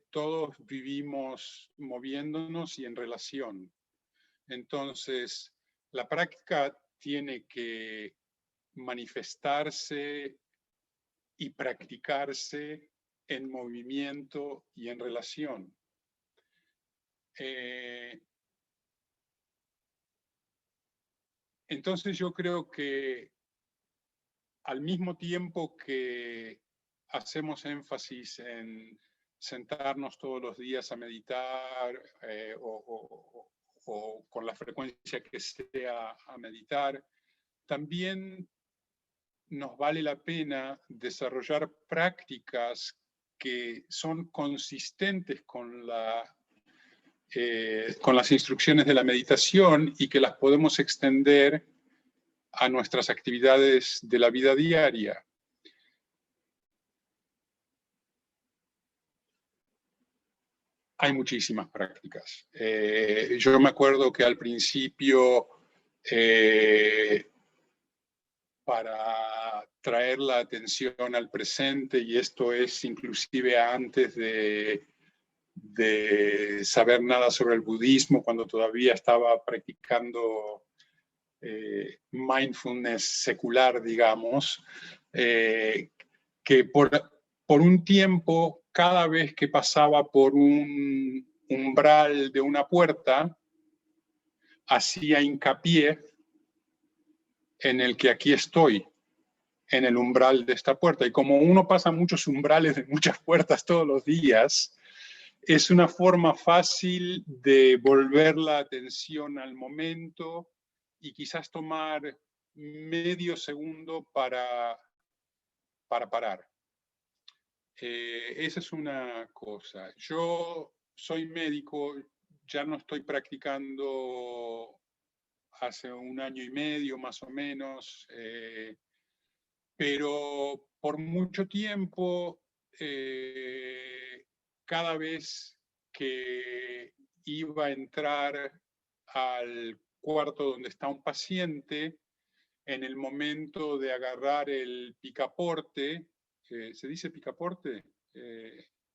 Todos vivimos moviéndonos y en relación. Entonces, la práctica tiene que manifestarse y practicarse en movimiento y en relación. Entonces yo creo que al mismo tiempo que hacemos énfasis en sentarnos todos los días a meditar o con la frecuencia que sea a meditar, también nos vale la pena desarrollar prácticas que son consistentes con las instrucciones de la meditación y que las podemos extender a nuestras actividades de la vida diaria. Hay muchísimas prácticas. Yo me acuerdo que al principio, para traer la atención al presente, y esto es inclusive antes de saber nada sobre el budismo, cuando todavía estaba practicando mindfulness secular, digamos, que por un tiempo, cada vez que pasaba por un umbral de una puerta, hacía hincapié en el que aquí estoy, en el umbral de esta puerta. Y como uno pasa muchos umbrales de muchas puertas todos los días, es una forma fácil de volver la atención al momento y quizás tomar medio segundo para parar. Esa es una cosa. Yo soy médico, ya no estoy practicando hace 1 año y medio más o menos, pero por mucho tiempo, cada vez que iba a entrar al cuarto donde está un paciente, en el momento de agarrar el picaporte, ¿se dice picaporte?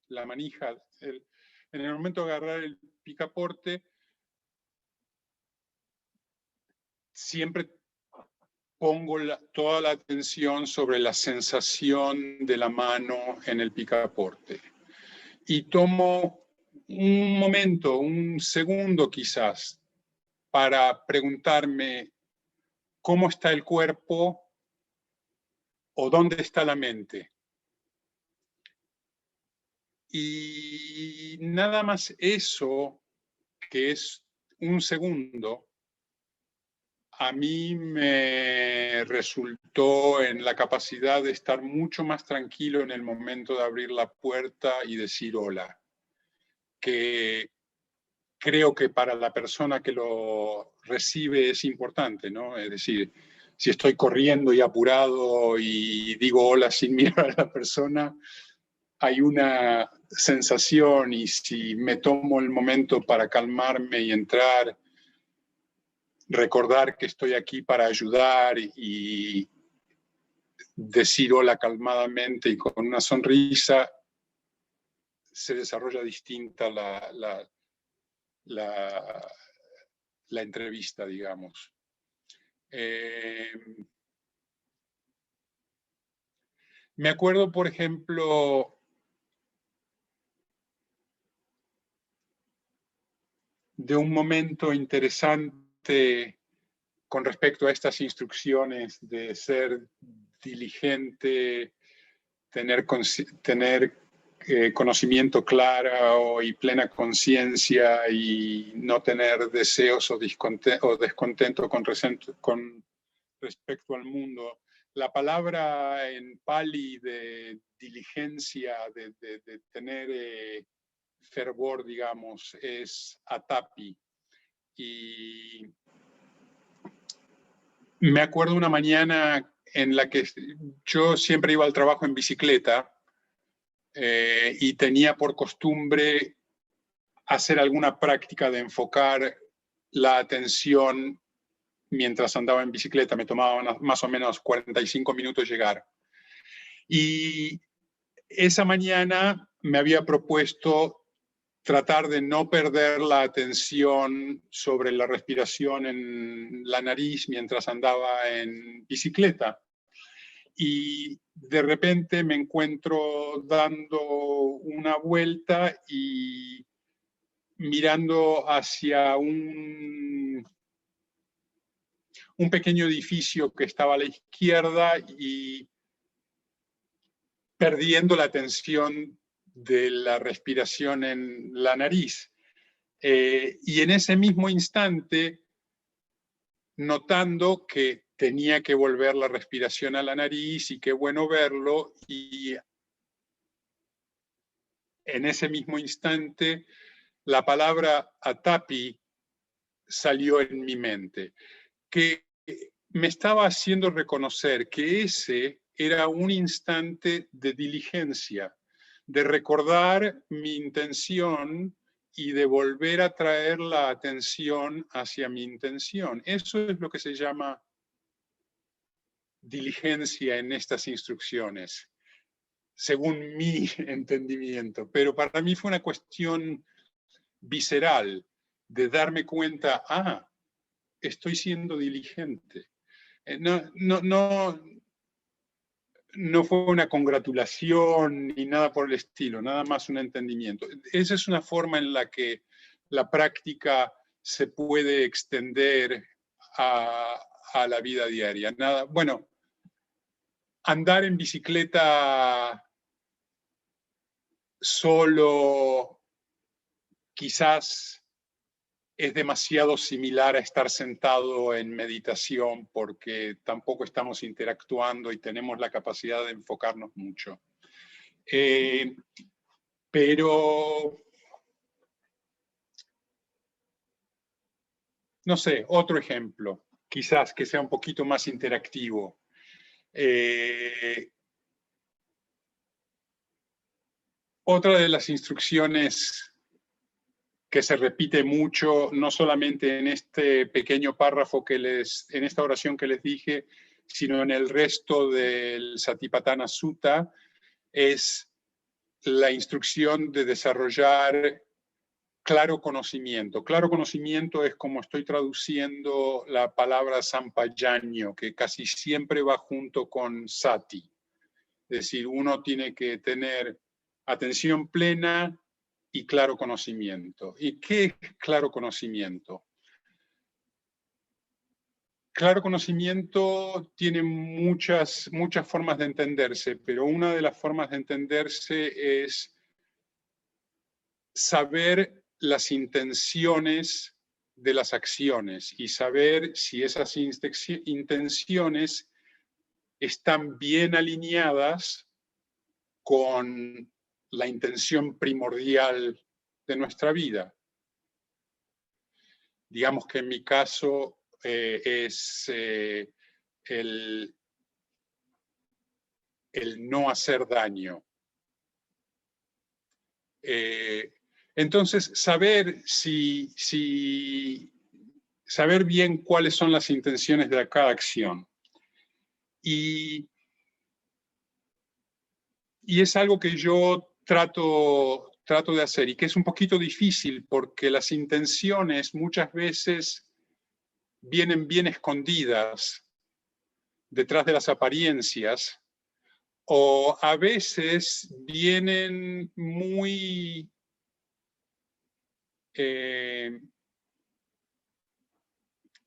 La manija. En el momento de agarrar el picaporte, siempre pongo toda la atención sobre la sensación de la mano en el picaporte. Y tomo un momento, un segundo quizás, para preguntarme cómo está el cuerpo o dónde está la mente. Y nada más eso, que es un segundo, a mí me resultó en la capacidad de estar mucho más tranquilo en el momento de abrir la puerta y decir hola, que creo que para la persona que lo recibe es importante, ¿no? Es decir, si estoy corriendo y apurado y digo hola sin mirar a la persona, hay una sensación, y si me tomo el momento para calmarme y entrar, recordar que estoy aquí para ayudar y decir hola calmadamente y con una sonrisa, se desarrolla distinta la entrevista, digamos. Me acuerdo, por ejemplo, de un momento interesante con respecto a estas instrucciones de ser diligente, tener conocimiento claro y plena conciencia y no tener deseos o descontento con respecto al mundo. La palabra en Pali de diligencia, de tener fervor, digamos, es atapi. Y me acuerdo una mañana en la que yo siempre iba al trabajo en bicicleta y tenía por costumbre hacer alguna práctica de enfocar la atención mientras andaba en bicicleta. Me tomaba más o menos 45 minutos llegar. Y esa mañana me había propuesto tratar de no perder la atención sobre la respiración en la nariz mientras andaba en bicicleta. Y de repente me encuentro dando una vuelta y mirando hacia un pequeño edificio que estaba a la izquierda y perdiendo la atención de la respiración en la nariz. Y en ese mismo instante, notando que tenía que volver la respiración a la nariz y qué bueno verlo, y en ese mismo instante la palabra atapi salió en mi mente, que me estaba haciendo reconocer que ese era un instante de diligencia, de recordar mi intención y de volver a traer la atención hacia mi intención. Eso es lo que se llama diligencia en estas instrucciones, según mi entendimiento. Pero para mí fue una cuestión visceral de darme cuenta, estoy siendo diligente. No fue una congratulación ni nada por el estilo, nada más un entendimiento. Esa es una forma en la que la práctica se puede extender a la vida diaria. Bueno, andar en bicicleta solo quizás es demasiado similar a estar sentado en meditación porque tampoco estamos interactuando y tenemos la capacidad de enfocarnos mucho. Pero, no sé, otro ejemplo, quizás que sea un poquito más interactivo. Otra de las instrucciones que se repite mucho, no solamente en este pequeño párrafo en esta oración que les dije, sino en el resto del Satipatthana Sutta, es la instrucción de desarrollar claro conocimiento. Claro conocimiento es como estoy traduciendo la palabra sampajañño, que casi siempre va junto con sati. Es decir, uno tiene que tener atención plena y claro conocimiento. ¿Y qué es claro conocimiento? Claro conocimiento tiene muchas formas de entenderse, pero una de las formas de entenderse es saber las intenciones de las acciones y saber si esas intenciones están bien alineadas con la intención primordial de nuestra vida. Digamos que en mi caso es el no hacer daño. Entonces, saber bien cuáles son las intenciones de cada acción. Y y es algo que yo trato de hacer y que es un poquito difícil porque las intenciones muchas veces vienen bien escondidas detrás de las apariencias, o a veces vienen muy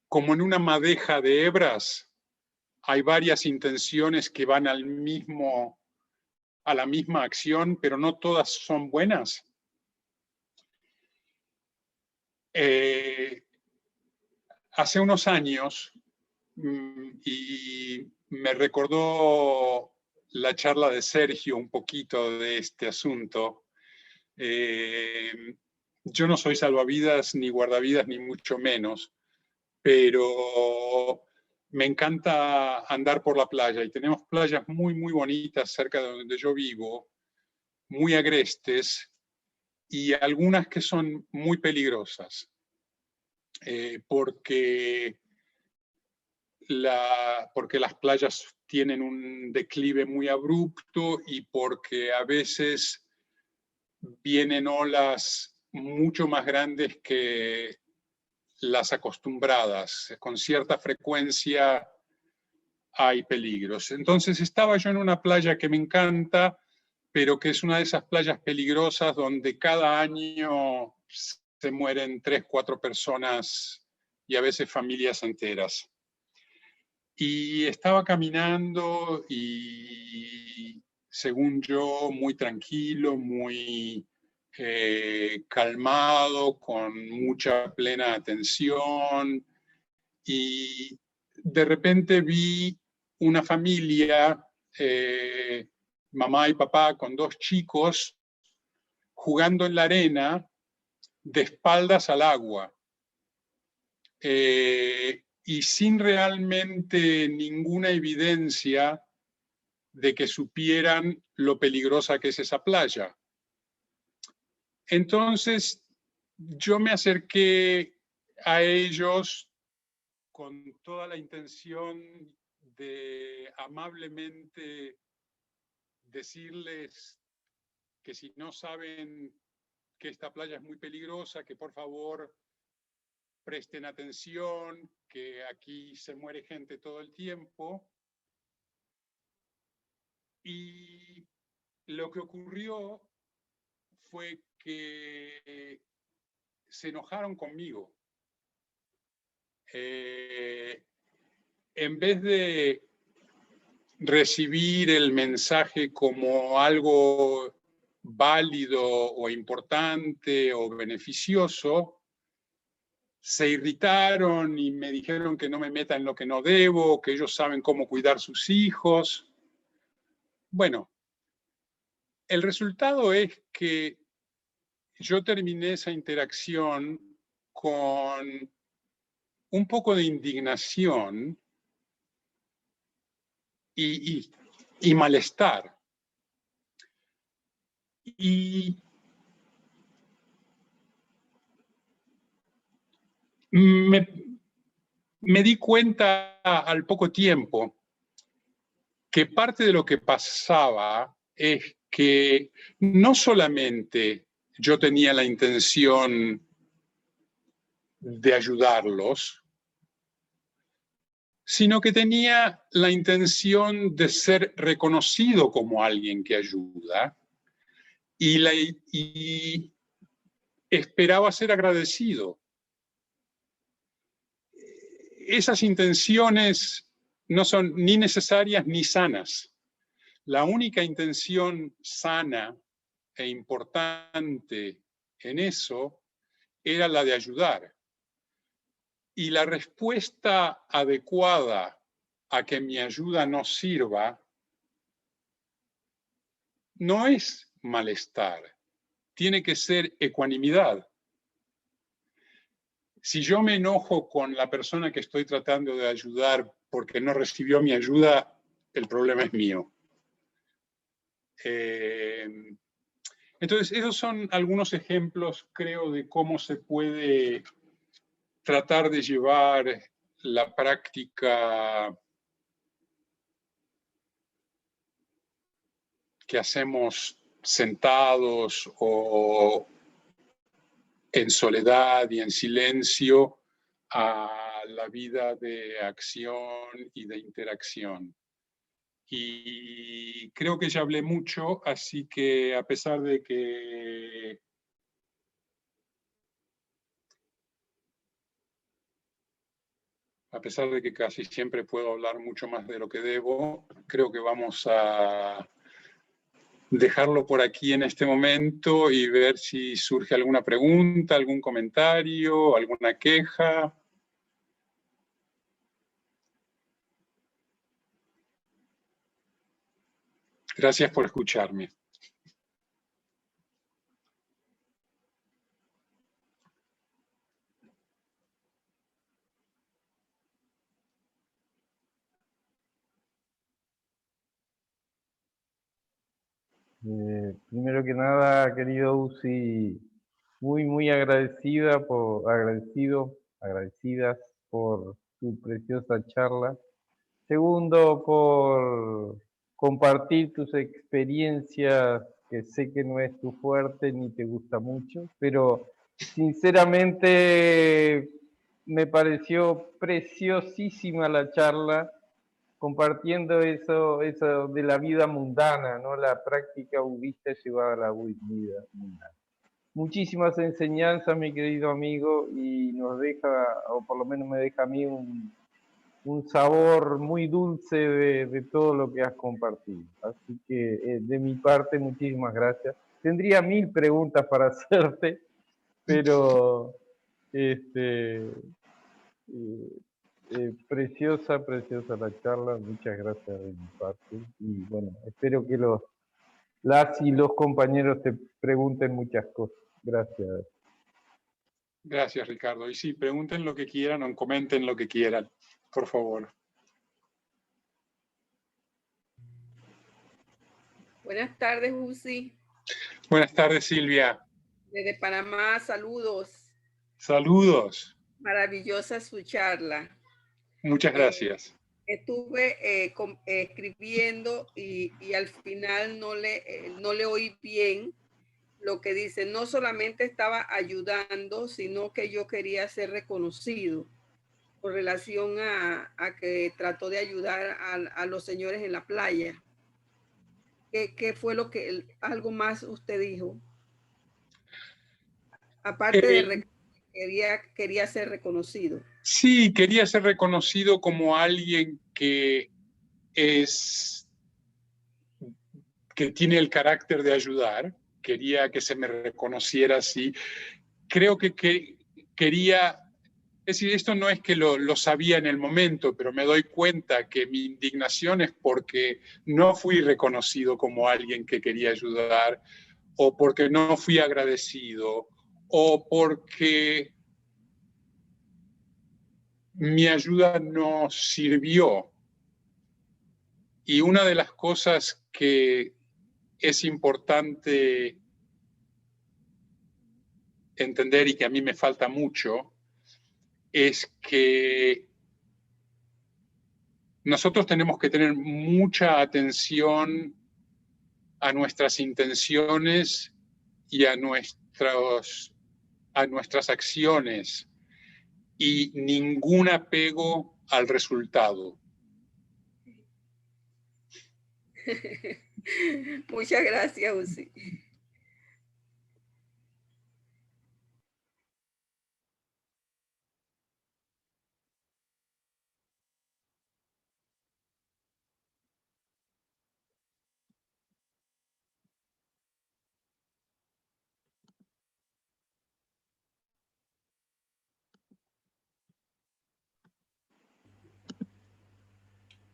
como en una madeja de hebras. Hay varias intenciones que van a la misma acción, pero no todas son buenas. Hace unos años, y me recordó la charla de Sergio un poquito de este asunto. Yo no soy salvavidas ni guardavidas, ni mucho menos, pero me encanta andar por la playa y tenemos playas muy, muy bonitas cerca de donde yo vivo, muy agrestes y algunas que son muy peligrosas, porque las playas tienen un declive muy abrupto y porque a veces vienen olas mucho más grandes que las acostumbradas. Con cierta frecuencia hay peligros. Entonces estaba yo en una playa que me encanta, pero que es una de esas playas peligrosas donde cada año se mueren 3, 4 personas y a veces familias enteras. Y estaba caminando y, según yo, muy tranquilo, muy calmado, con mucha plena atención. Y de repente vi una familia, mamá y papá con 2 chicos, jugando en la arena de espaldas al agua. Y sin realmente ninguna evidencia de que supieran lo peligrosa que es esa playa. Entonces, yo me acerqué a ellos con toda la intención de amablemente decirles que si no saben que esta playa es muy peligrosa, que por favor presten atención, que aquí se muere gente todo el tiempo. Y lo que ocurrió fue que se enojaron conmigo. En vez de recibir el mensaje como algo válido o importante o beneficioso, se irritaron y me dijeron que no me meta en lo que no debo, que ellos saben cómo cuidar sus hijos. Bueno, el resultado es que yo terminé esa interacción con un poco de indignación y malestar. Y me di cuenta al poco tiempo que parte de lo que pasaba es que no solamente yo tenía la intención de ayudarlos, sino que tenía la intención de ser reconocido como alguien que ayuda y esperaba ser agradecido. Esas intenciones no son ni necesarias ni sanas. La única intención sana e importante en eso era la de ayudar. Y la respuesta adecuada a que mi ayuda no sirva no es malestar, tiene que ser ecuanimidad. Si yo me enojo con la persona que estoy tratando de ayudar porque no recibió mi ayuda, el problema es mío. Entonces, esos son algunos ejemplos, creo, de cómo se puede tratar de llevar la práctica que hacemos sentados o en soledad y en silencio a la vida de acción y de interacción. Y creo que ya hablé mucho, así que a pesar de que casi siempre puedo hablar mucho más de lo que debo, creo que vamos a dejarlo por aquí en este momento y ver si surge alguna pregunta, algún comentario, alguna queja. Gracias por escucharme. Primero que nada, querido Uzi, muy agradecidas por tu preciosa charla. Segundo, por compartir tus experiencias, que sé que no es tu fuerte ni te gusta mucho, pero sinceramente me pareció preciosísima la charla, compartiendo eso de la vida mundana, ¿no? La práctica budista llevada a la vida mundana. Muchísimas enseñanzas, mi querido amigo, y nos deja, o por lo menos me deja a mí, un sabor muy dulce de todo lo que has compartido. Así que de mi parte, muchísimas gracias. Tendría 1000 preguntas para hacerte, pero preciosa la charla. Muchas gracias de mi parte. Y bueno, espero que las y los compañeros te pregunten muchas cosas. Gracias. Gracias, Ricardo. Y sí, pregunten lo que quieran o comenten lo que quieran, por favor. Buenas tardes, Uzi. Buenas tardes, Silvia. Desde Panamá, saludos. Saludos. Maravillosa su charla. Muchas gracias. Estuve escribiendo y al final no le oí bien lo que dice. No solamente estaba ayudando, sino que yo quería ser reconocido con relación a que trató de ayudar a los señores en la playa. ¿Qué fue algo más usted dijo? Aparte de quería ser reconocido. Sí, quería ser reconocido como alguien que tiene el carácter de ayudar. Quería que se me reconociera así. Creo que quería, es decir, esto no es que lo sabía en el momento, pero me doy cuenta que mi indignación es porque no fui reconocido como alguien que quería ayudar, o porque no fui agradecido, o porque mi ayuda no sirvió. Y una de las cosas que es importante entender y que a mí me falta mucho es que nosotros tenemos que tener mucha atención a nuestras intenciones y a nuestras acciones y ningún apego al resultado. Muchas gracias, Uzi.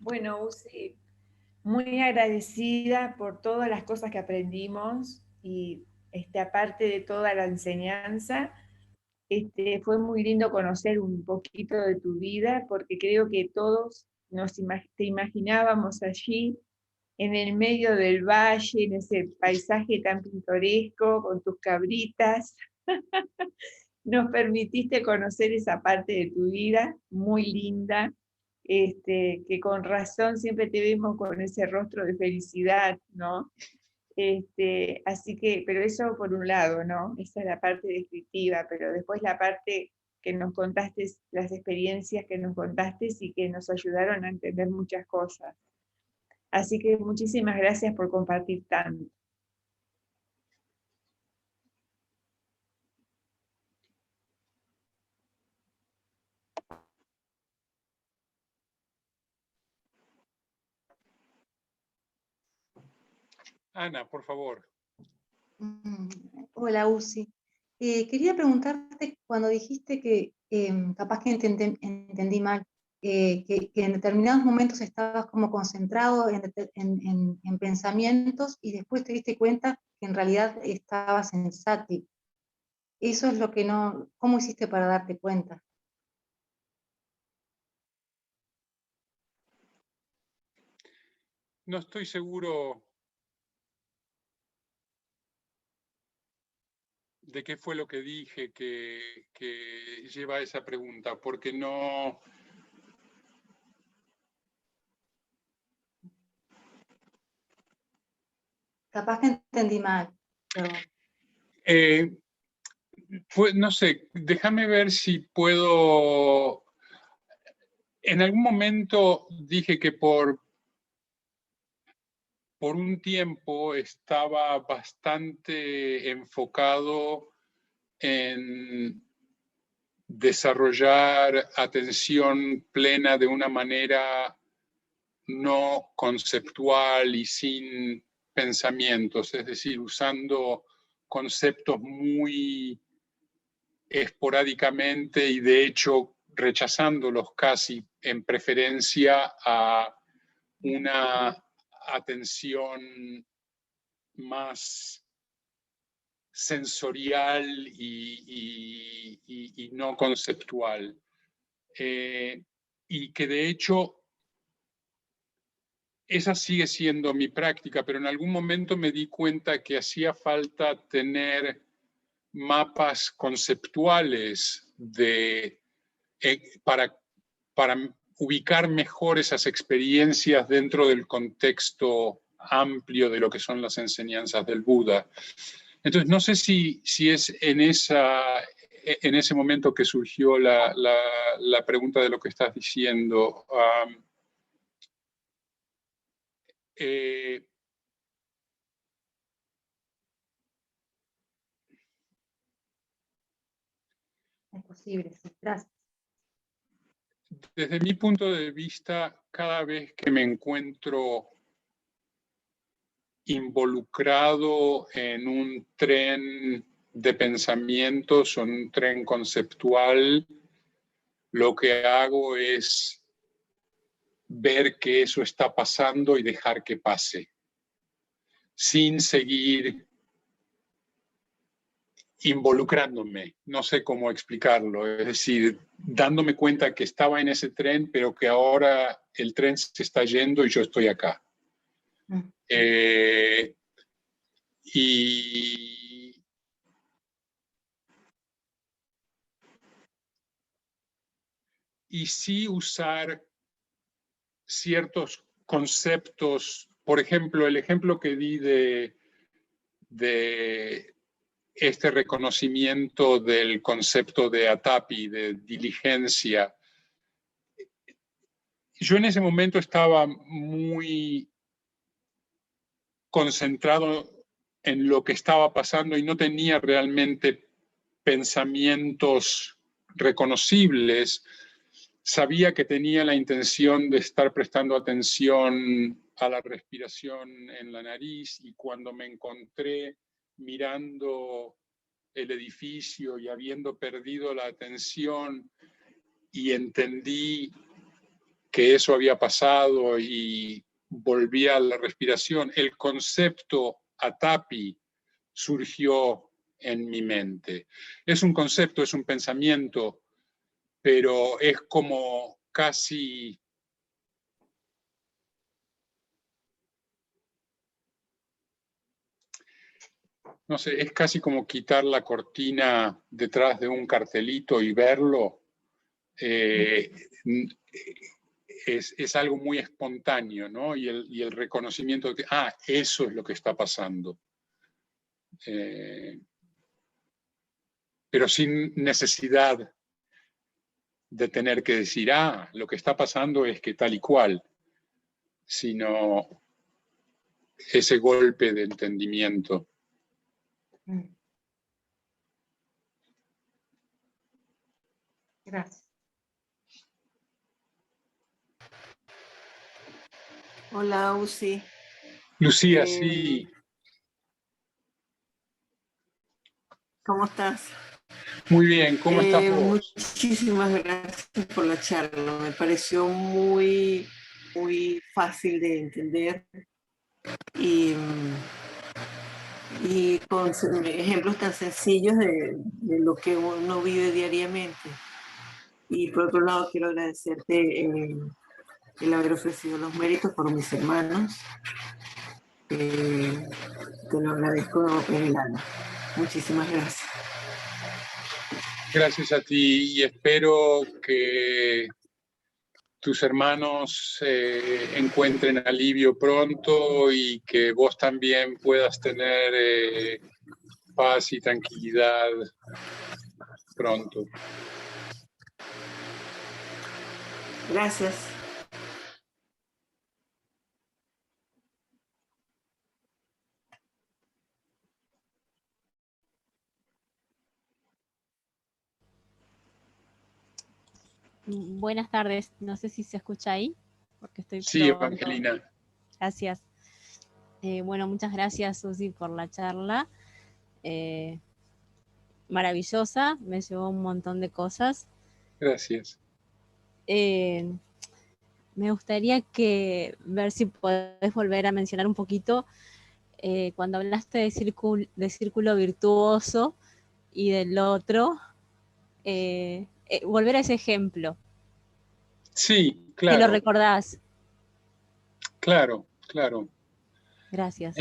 Bueno, Uzi, muy agradecida por todas las cosas que aprendimos y aparte de toda la enseñanza, fue muy lindo conocer un poquito de tu vida porque creo que todos te imaginábamos allí en el medio del valle, en ese paisaje tan pintoresco, con tus cabritas. Nos permitiste conocer esa parte de tu vida, muy linda, que con razón siempre te vemos con ese rostro de felicidad, ¿no? Así que, pero eso por un lado, ¿no? Esa es la parte descriptiva, pero después la parte que nos contaste, las experiencias que nos contaste y que nos ayudaron a entender muchas cosas. Así que muchísimas gracias por compartir tanto. Ana, por favor. Hola, Uzi. Quería preguntarte, cuando dijiste que capaz que entendí mal, que en determinados momentos estabas como concentrado en pensamientos y después te diste cuenta que en realidad estabas en sati. Eso es lo que no... ¿Cómo hiciste para darte cuenta? No estoy seguro de qué fue lo que dije que lleva a esa pregunta, porque no... Capaz que entendí mal. Perdón. No sé, déjame ver si puedo... En algún momento dije que por un tiempo estaba bastante enfocado en desarrollar atención plena de una manera no conceptual y sin pensamientos, es decir, usando conceptos muy esporádicamente y de hecho rechazándolos casi en preferencia a una atención más sensorial y no conceptual. Y que de hecho esa sigue siendo mi práctica, pero en algún momento me di cuenta que hacía falta tener mapas conceptuales para ubicar mejor esas experiencias dentro del contexto amplio de lo que son las enseñanzas del Buda. Entonces, no sé si es en ese momento que surgió la pregunta de lo que estás diciendo. Es posible, sí. Gracias. Desde mi punto de vista, cada vez que me encuentro involucrado en un tren de pensamientos o en un tren conceptual, lo que hago es ver que eso está pasando y dejar que pase, sin seguir involucrándome, no sé cómo explicarlo, es decir, dándome cuenta que estaba en ese tren, pero que ahora el tren se está yendo y yo estoy acá. Y sí usar ciertos conceptos, por ejemplo, el ejemplo que di de este reconocimiento del concepto de atapi, de diligencia. Yo en ese momento estaba muy concentrado en lo que estaba pasando y no tenía realmente pensamientos reconocibles. Sabía que tenía la intención de estar prestando atención a la respiración en la nariz y cuando me encontré mirando el edificio y habiendo perdido la atención y entendí que eso había pasado y volví a la respiración, el concepto atapi surgió en mi mente. Es un concepto, es un pensamiento, pero es como casi... No sé, es casi como quitar la cortina detrás de un cartelito y verlo. es algo muy espontáneo, ¿no? Y el reconocimiento de que, eso es lo que está pasando. Pero sin necesidad de tener que decir, lo que está pasando es que tal y cual, sino ese golpe de entendimiento. Gracias. Hola, Uzi. Lucía, sí. ¿Cómo estás? Muy bien, ¿cómo estás vos? Muchísimas gracias por la charla. Me pareció muy, muy fácil de entender y con ejemplos tan sencillos de lo que uno vive diariamente. Y por otro lado, quiero agradecerte el haber ofrecido los méritos por mis hermanos. Te lo agradezco en el alma. Muchísimas gracias. Gracias a ti y espero que tus hermanos encuentren alivio pronto y que vos también puedas tener paz y tranquilidad pronto. Gracias. Buenas tardes, no sé si se escucha ahí, porque estoy Sí, probando. Evangelina. Gracias. Bueno, muchas gracias, Susi, por la charla. Maravillosa, me llevó un montón de cosas. Gracias. Me gustaría ver si podés volver a mencionar un poquito cuando hablaste de círculo virtuoso y del otro, volver a ese ejemplo. Sí, claro. Si lo recordás. Claro, claro. Gracias.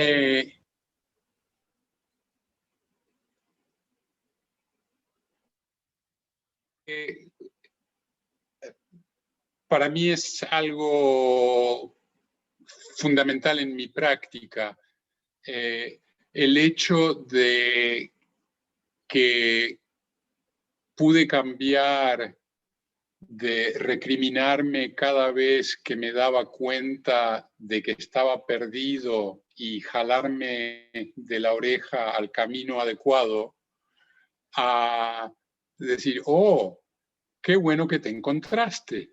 Para mí es algo fundamental en mi práctica. El hecho de que pude cambiar de recriminarme cada vez que me daba cuenta de que estaba perdido y jalarme de la oreja al camino adecuado, a decir, qué bueno que te encontraste.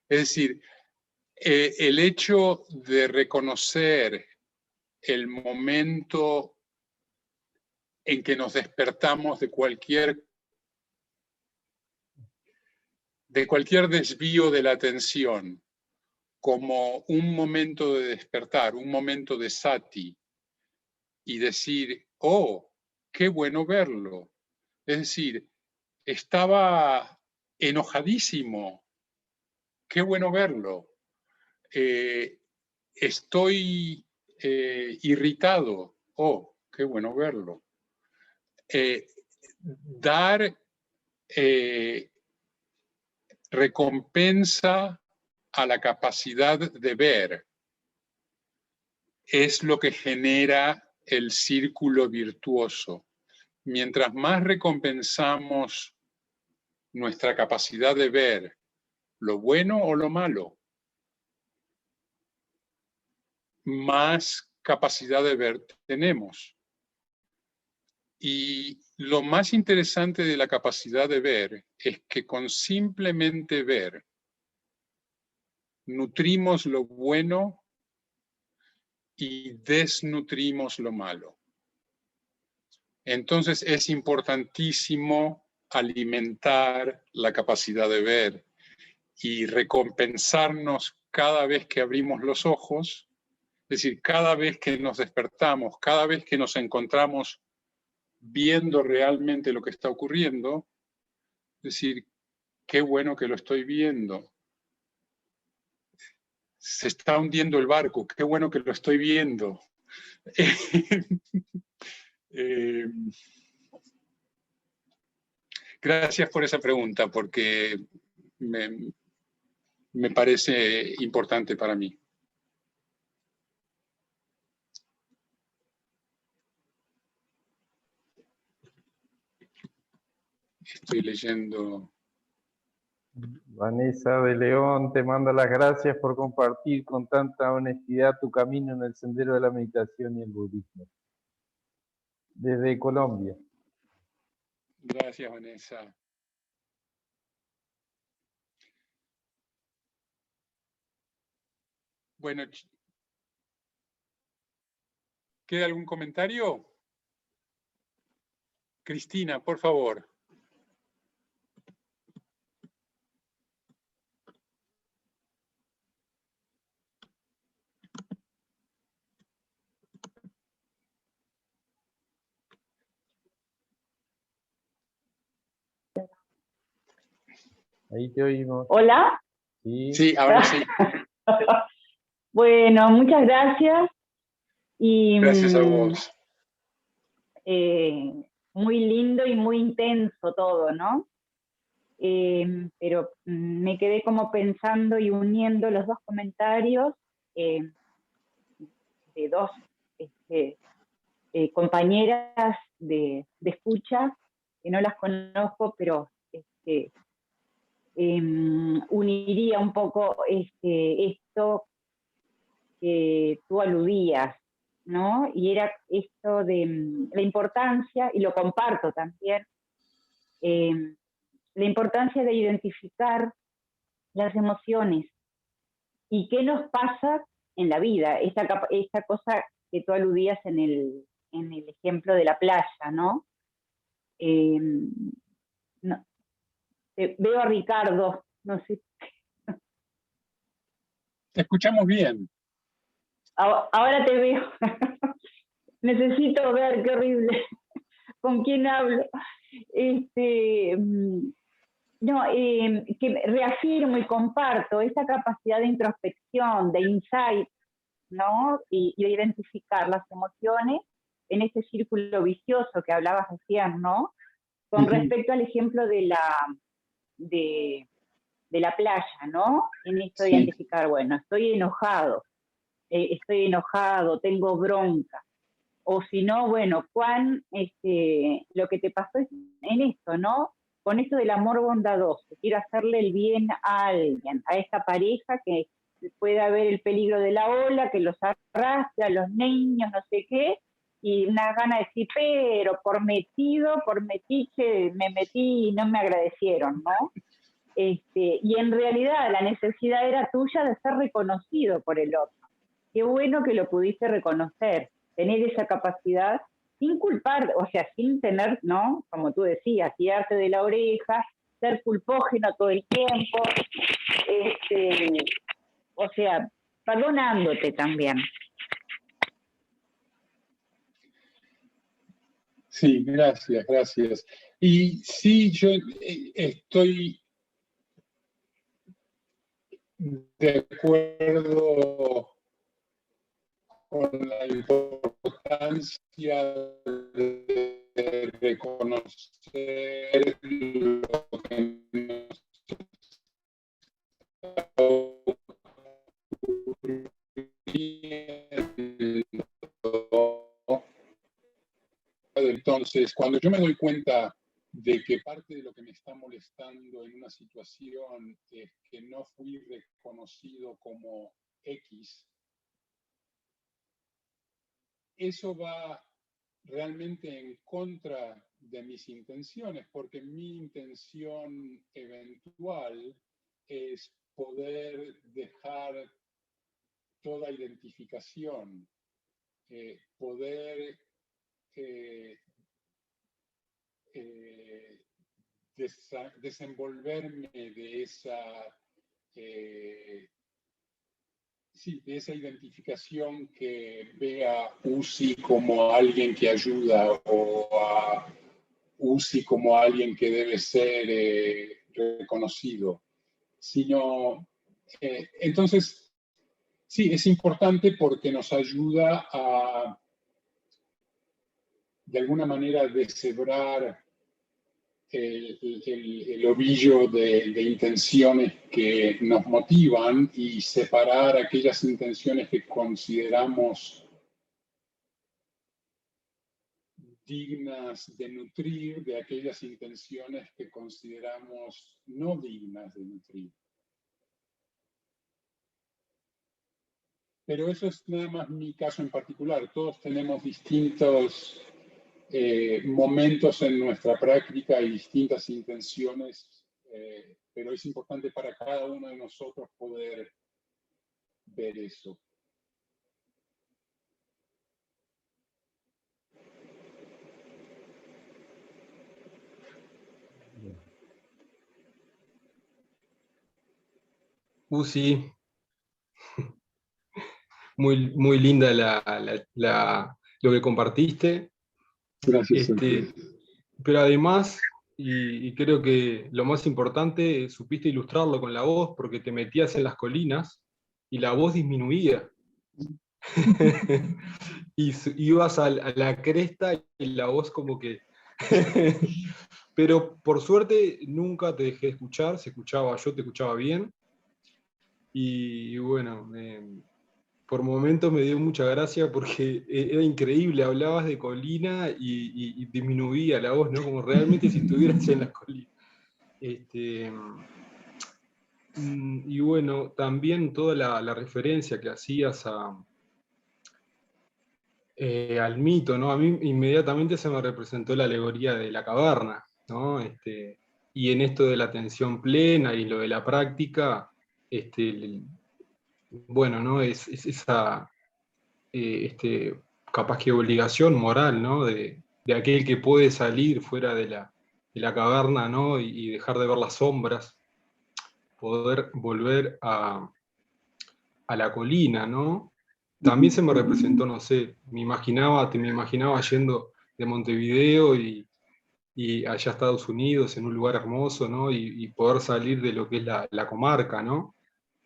Es decir, el hecho de reconocer el momento en que nos despertamos de cualquier desvío de la atención como un momento de despertar, un momento de sati, y decir, qué bueno verlo. Es decir, estaba enojadísimo, qué bueno verlo. Estoy irritado, qué bueno verlo. Dar recompensa a la capacidad de ver es lo que genera el círculo virtuoso. Mientras más recompensamos nuestra capacidad de ver lo bueno o lo malo, más capacidad de ver tenemos. Y lo más interesante de la capacidad de ver es que con simplemente ver nutrimos lo bueno y desnutrimos lo malo. Entonces es importantísimo alimentar la capacidad de ver y recompensarnos cada vez que abrimos los ojos, es decir, cada vez que nos despertamos, cada vez que nos encontramos viendo realmente lo que está ocurriendo, es decir, qué bueno que lo estoy viendo. Se está hundiendo el barco, qué bueno que lo estoy viendo. Gracias por esa pregunta, porque me me parece importante para mí. Estoy leyendo. Vanessa de León te manda las gracias por compartir con tanta honestidad tu camino en el sendero de la meditación y el budismo. Desde Colombia. Gracias, Vanessa. Bueno, ¿queda algún comentario? Cristina, por favor. Ahí te oímos. ¿Hola? Sí, sí, ahora sí. Bueno, muchas gracias. Y, gracias a vos. Muy lindo y muy intenso todo, ¿no? Pero me quedé como pensando y uniendo los dos comentarios de dos compañeras de escucha, que no las conozco, pero uniría un poco esto que tú aludías, ¿no? Y era esto de la importancia, y lo comparto también, la importancia de identificar las emociones y qué nos pasa en la vida, esta cosa que tú aludías en el ejemplo de la playa, ¿no? No. Veo a Ricardo, no sé. Te escuchamos bien. Ahora te veo. Necesito ver, qué horrible. ¿Con quién hablo? No, que reafirmo y comparto esa capacidad de introspección, de insight, ¿no? Y de identificar las emociones en ese círculo vicioso que hablabas recién, ¿no? Con respecto al ejemplo de la playa, ¿no? En esto de identificar, bueno, estoy enojado, tengo bronca. O si no, bueno, Juan, lo que te pasó es en esto, ¿no? Con esto del amor bondadoso, quiero hacerle el bien a alguien, a esta pareja que puede haber el peligro de la ola, que los arrastra, a los niños, no sé qué, y una gana de decir, pero por metiche, me metí y no me agradecieron, ¿no? Y en realidad la necesidad era tuya de ser reconocido por el otro. Qué bueno que lo pudiste reconocer, tener esa capacidad sin culpar, o sea, sin tener, ¿no? Como tú decías, tirarte de la oreja, ser culpógeno todo el tiempo, o sea, perdonándote también. Sí, gracias, gracias. Y sí, yo estoy de acuerdo con la importancia de reconocer lo que nos está ocurriendo. Entonces, cuando yo me doy cuenta de que parte de lo que me está molestando en una situación es que no fui reconocido como X, eso va realmente en contra de mis intenciones, porque mi intención eventual es poder dejar toda identificación, poder desenvolverme de esa identificación que ve a Uzi como alguien que ayuda o a Uzi como alguien que debe ser reconocido, sino entonces sí, es importante porque nos ayuda a de alguna manera deshebrar el ovillo de intenciones que nos motivan y separar aquellas intenciones que consideramos dignas de nutrir de aquellas intenciones que consideramos no dignas de nutrir. Pero eso es nada más mi caso en particular. Todos tenemos distintos momentos en nuestra práctica y distintas intenciones, pero es importante para cada uno de nosotros poder ver eso. Sí, muy linda lo que compartiste. Gracias. Pero además, y creo que lo más importante, supiste ilustrarlo con la voz, porque te metías en las colinas y la voz disminuía. Y ibas a la cresta y la voz como que... Pero por suerte nunca te dejé escuchar, yo te escuchaba bien. Y bueno, por momentos me dio mucha gracia porque era increíble, hablabas de colina y disminuía la voz, ¿no? Como realmente si estuvieras en la colina. Y bueno, también toda la referencia que hacías al mito, ¿no? A mí inmediatamente se me representó la alegoría de la caverna, ¿no? Y en esto de la atención plena y lo de la práctica, bueno, ¿no? Es esa capaz que obligación moral, ¿no? De aquel que puede salir fuera de la caverna, ¿no? Y dejar de ver las sombras, poder volver a la colina, ¿no? También se me representó, no sé, me imaginaba yendo de Montevideo y allá a Estados Unidos, en un lugar hermoso, ¿no? Y poder salir de lo que es la comarca, ¿no?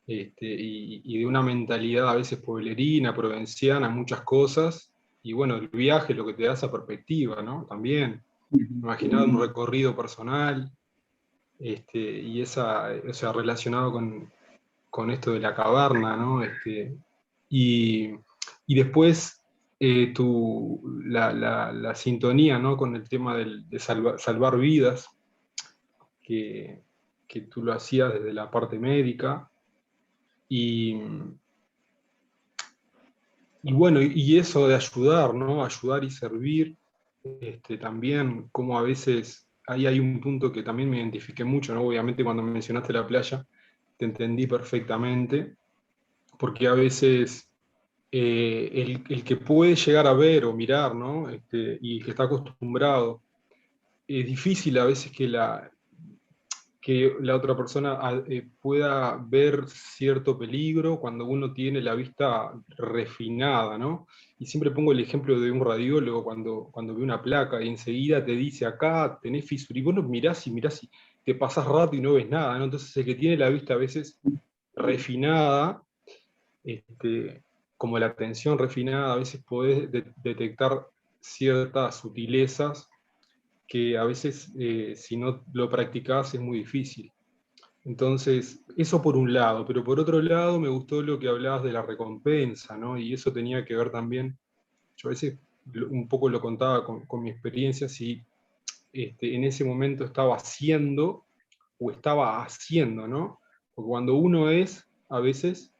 Y de una mentalidad a veces pueblerina, provinciana, muchas cosas, y bueno, el viaje lo que te da esa perspectiva, ¿no? También, imaginar un recorrido personal, y o sea, relacionado con esto de la caverna, ¿no? Y después la sintonía, ¿no? Con el tema de salvar vidas, que tú lo hacías desde la parte médica, y bueno, y eso de ayudar, ¿no? Ayudar y servir, también, como a veces, ahí hay un punto que también me identifiqué mucho, ¿no? Obviamente cuando mencionaste la playa, te entendí perfectamente, porque a veces el que puede llegar a ver o mirar, ¿no? Y que está acostumbrado, es difícil a veces que la otra persona pueda ver cierto peligro cuando uno tiene la vista refinada, ¿no? Y siempre pongo el ejemplo de un radiólogo cuando ve una placa y enseguida te dice, acá tenés fisura, y vos no mirás y te pasás rato y no ves nada, ¿no? Entonces el que tiene la vista a veces refinada, como la atención refinada, a veces podés detectar ciertas sutilezas que a veces si no lo practicás es muy difícil. Entonces, eso por un lado, pero por otro lado me gustó lo que hablabas de la recompensa, ¿no? Y eso tenía que ver también, yo a veces un poco lo contaba con mi experiencia, si en ese momento estaba haciendo o estaba haciendo, ¿no? Porque cuando uno es, a veces,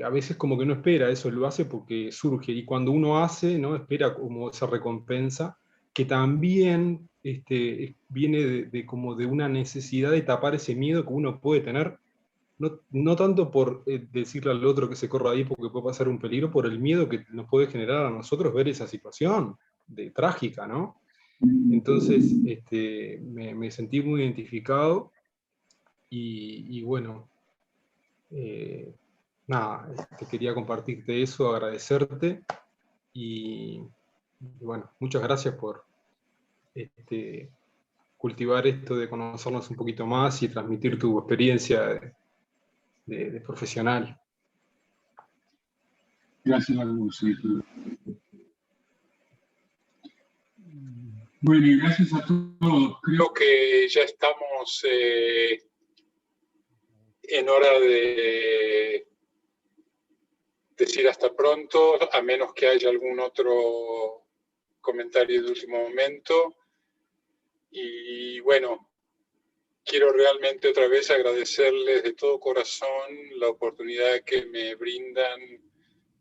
a veces como que no espera eso, lo hace porque surge, y cuando uno hace, ¿no? Espera como esa recompensa, que también viene como de una necesidad de tapar ese miedo que uno puede tener, no tanto por decirle al otro que se corra ahí porque puede pasar un peligro, por el miedo que nos puede generar a nosotros ver esa situación trágica, ¿no? Entonces me sentí muy identificado y bueno, nada, quería compartirte eso, agradecerte y bueno, muchas gracias por cultivar esto de conocernos un poquito más y transmitir tu experiencia de profesional. Gracias a vos. Bueno, y gracias a todos. Creo que ya estamos en hora de decir hasta pronto, a menos que haya algún otro comentario de último momento. Y bueno, quiero realmente otra vez agradecerles de todo corazón la oportunidad que me brindan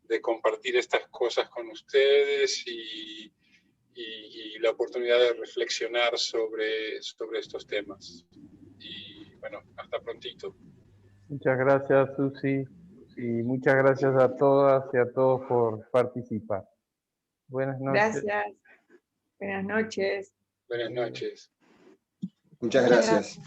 de compartir estas cosas con ustedes y la oportunidad de reflexionar sobre estos temas. Y bueno, hasta prontito. Muchas gracias, Susi, y muchas gracias a todas y a todos por participar. Buenas noches. Gracias. Buenas noches. Buenas noches. Muchas gracias.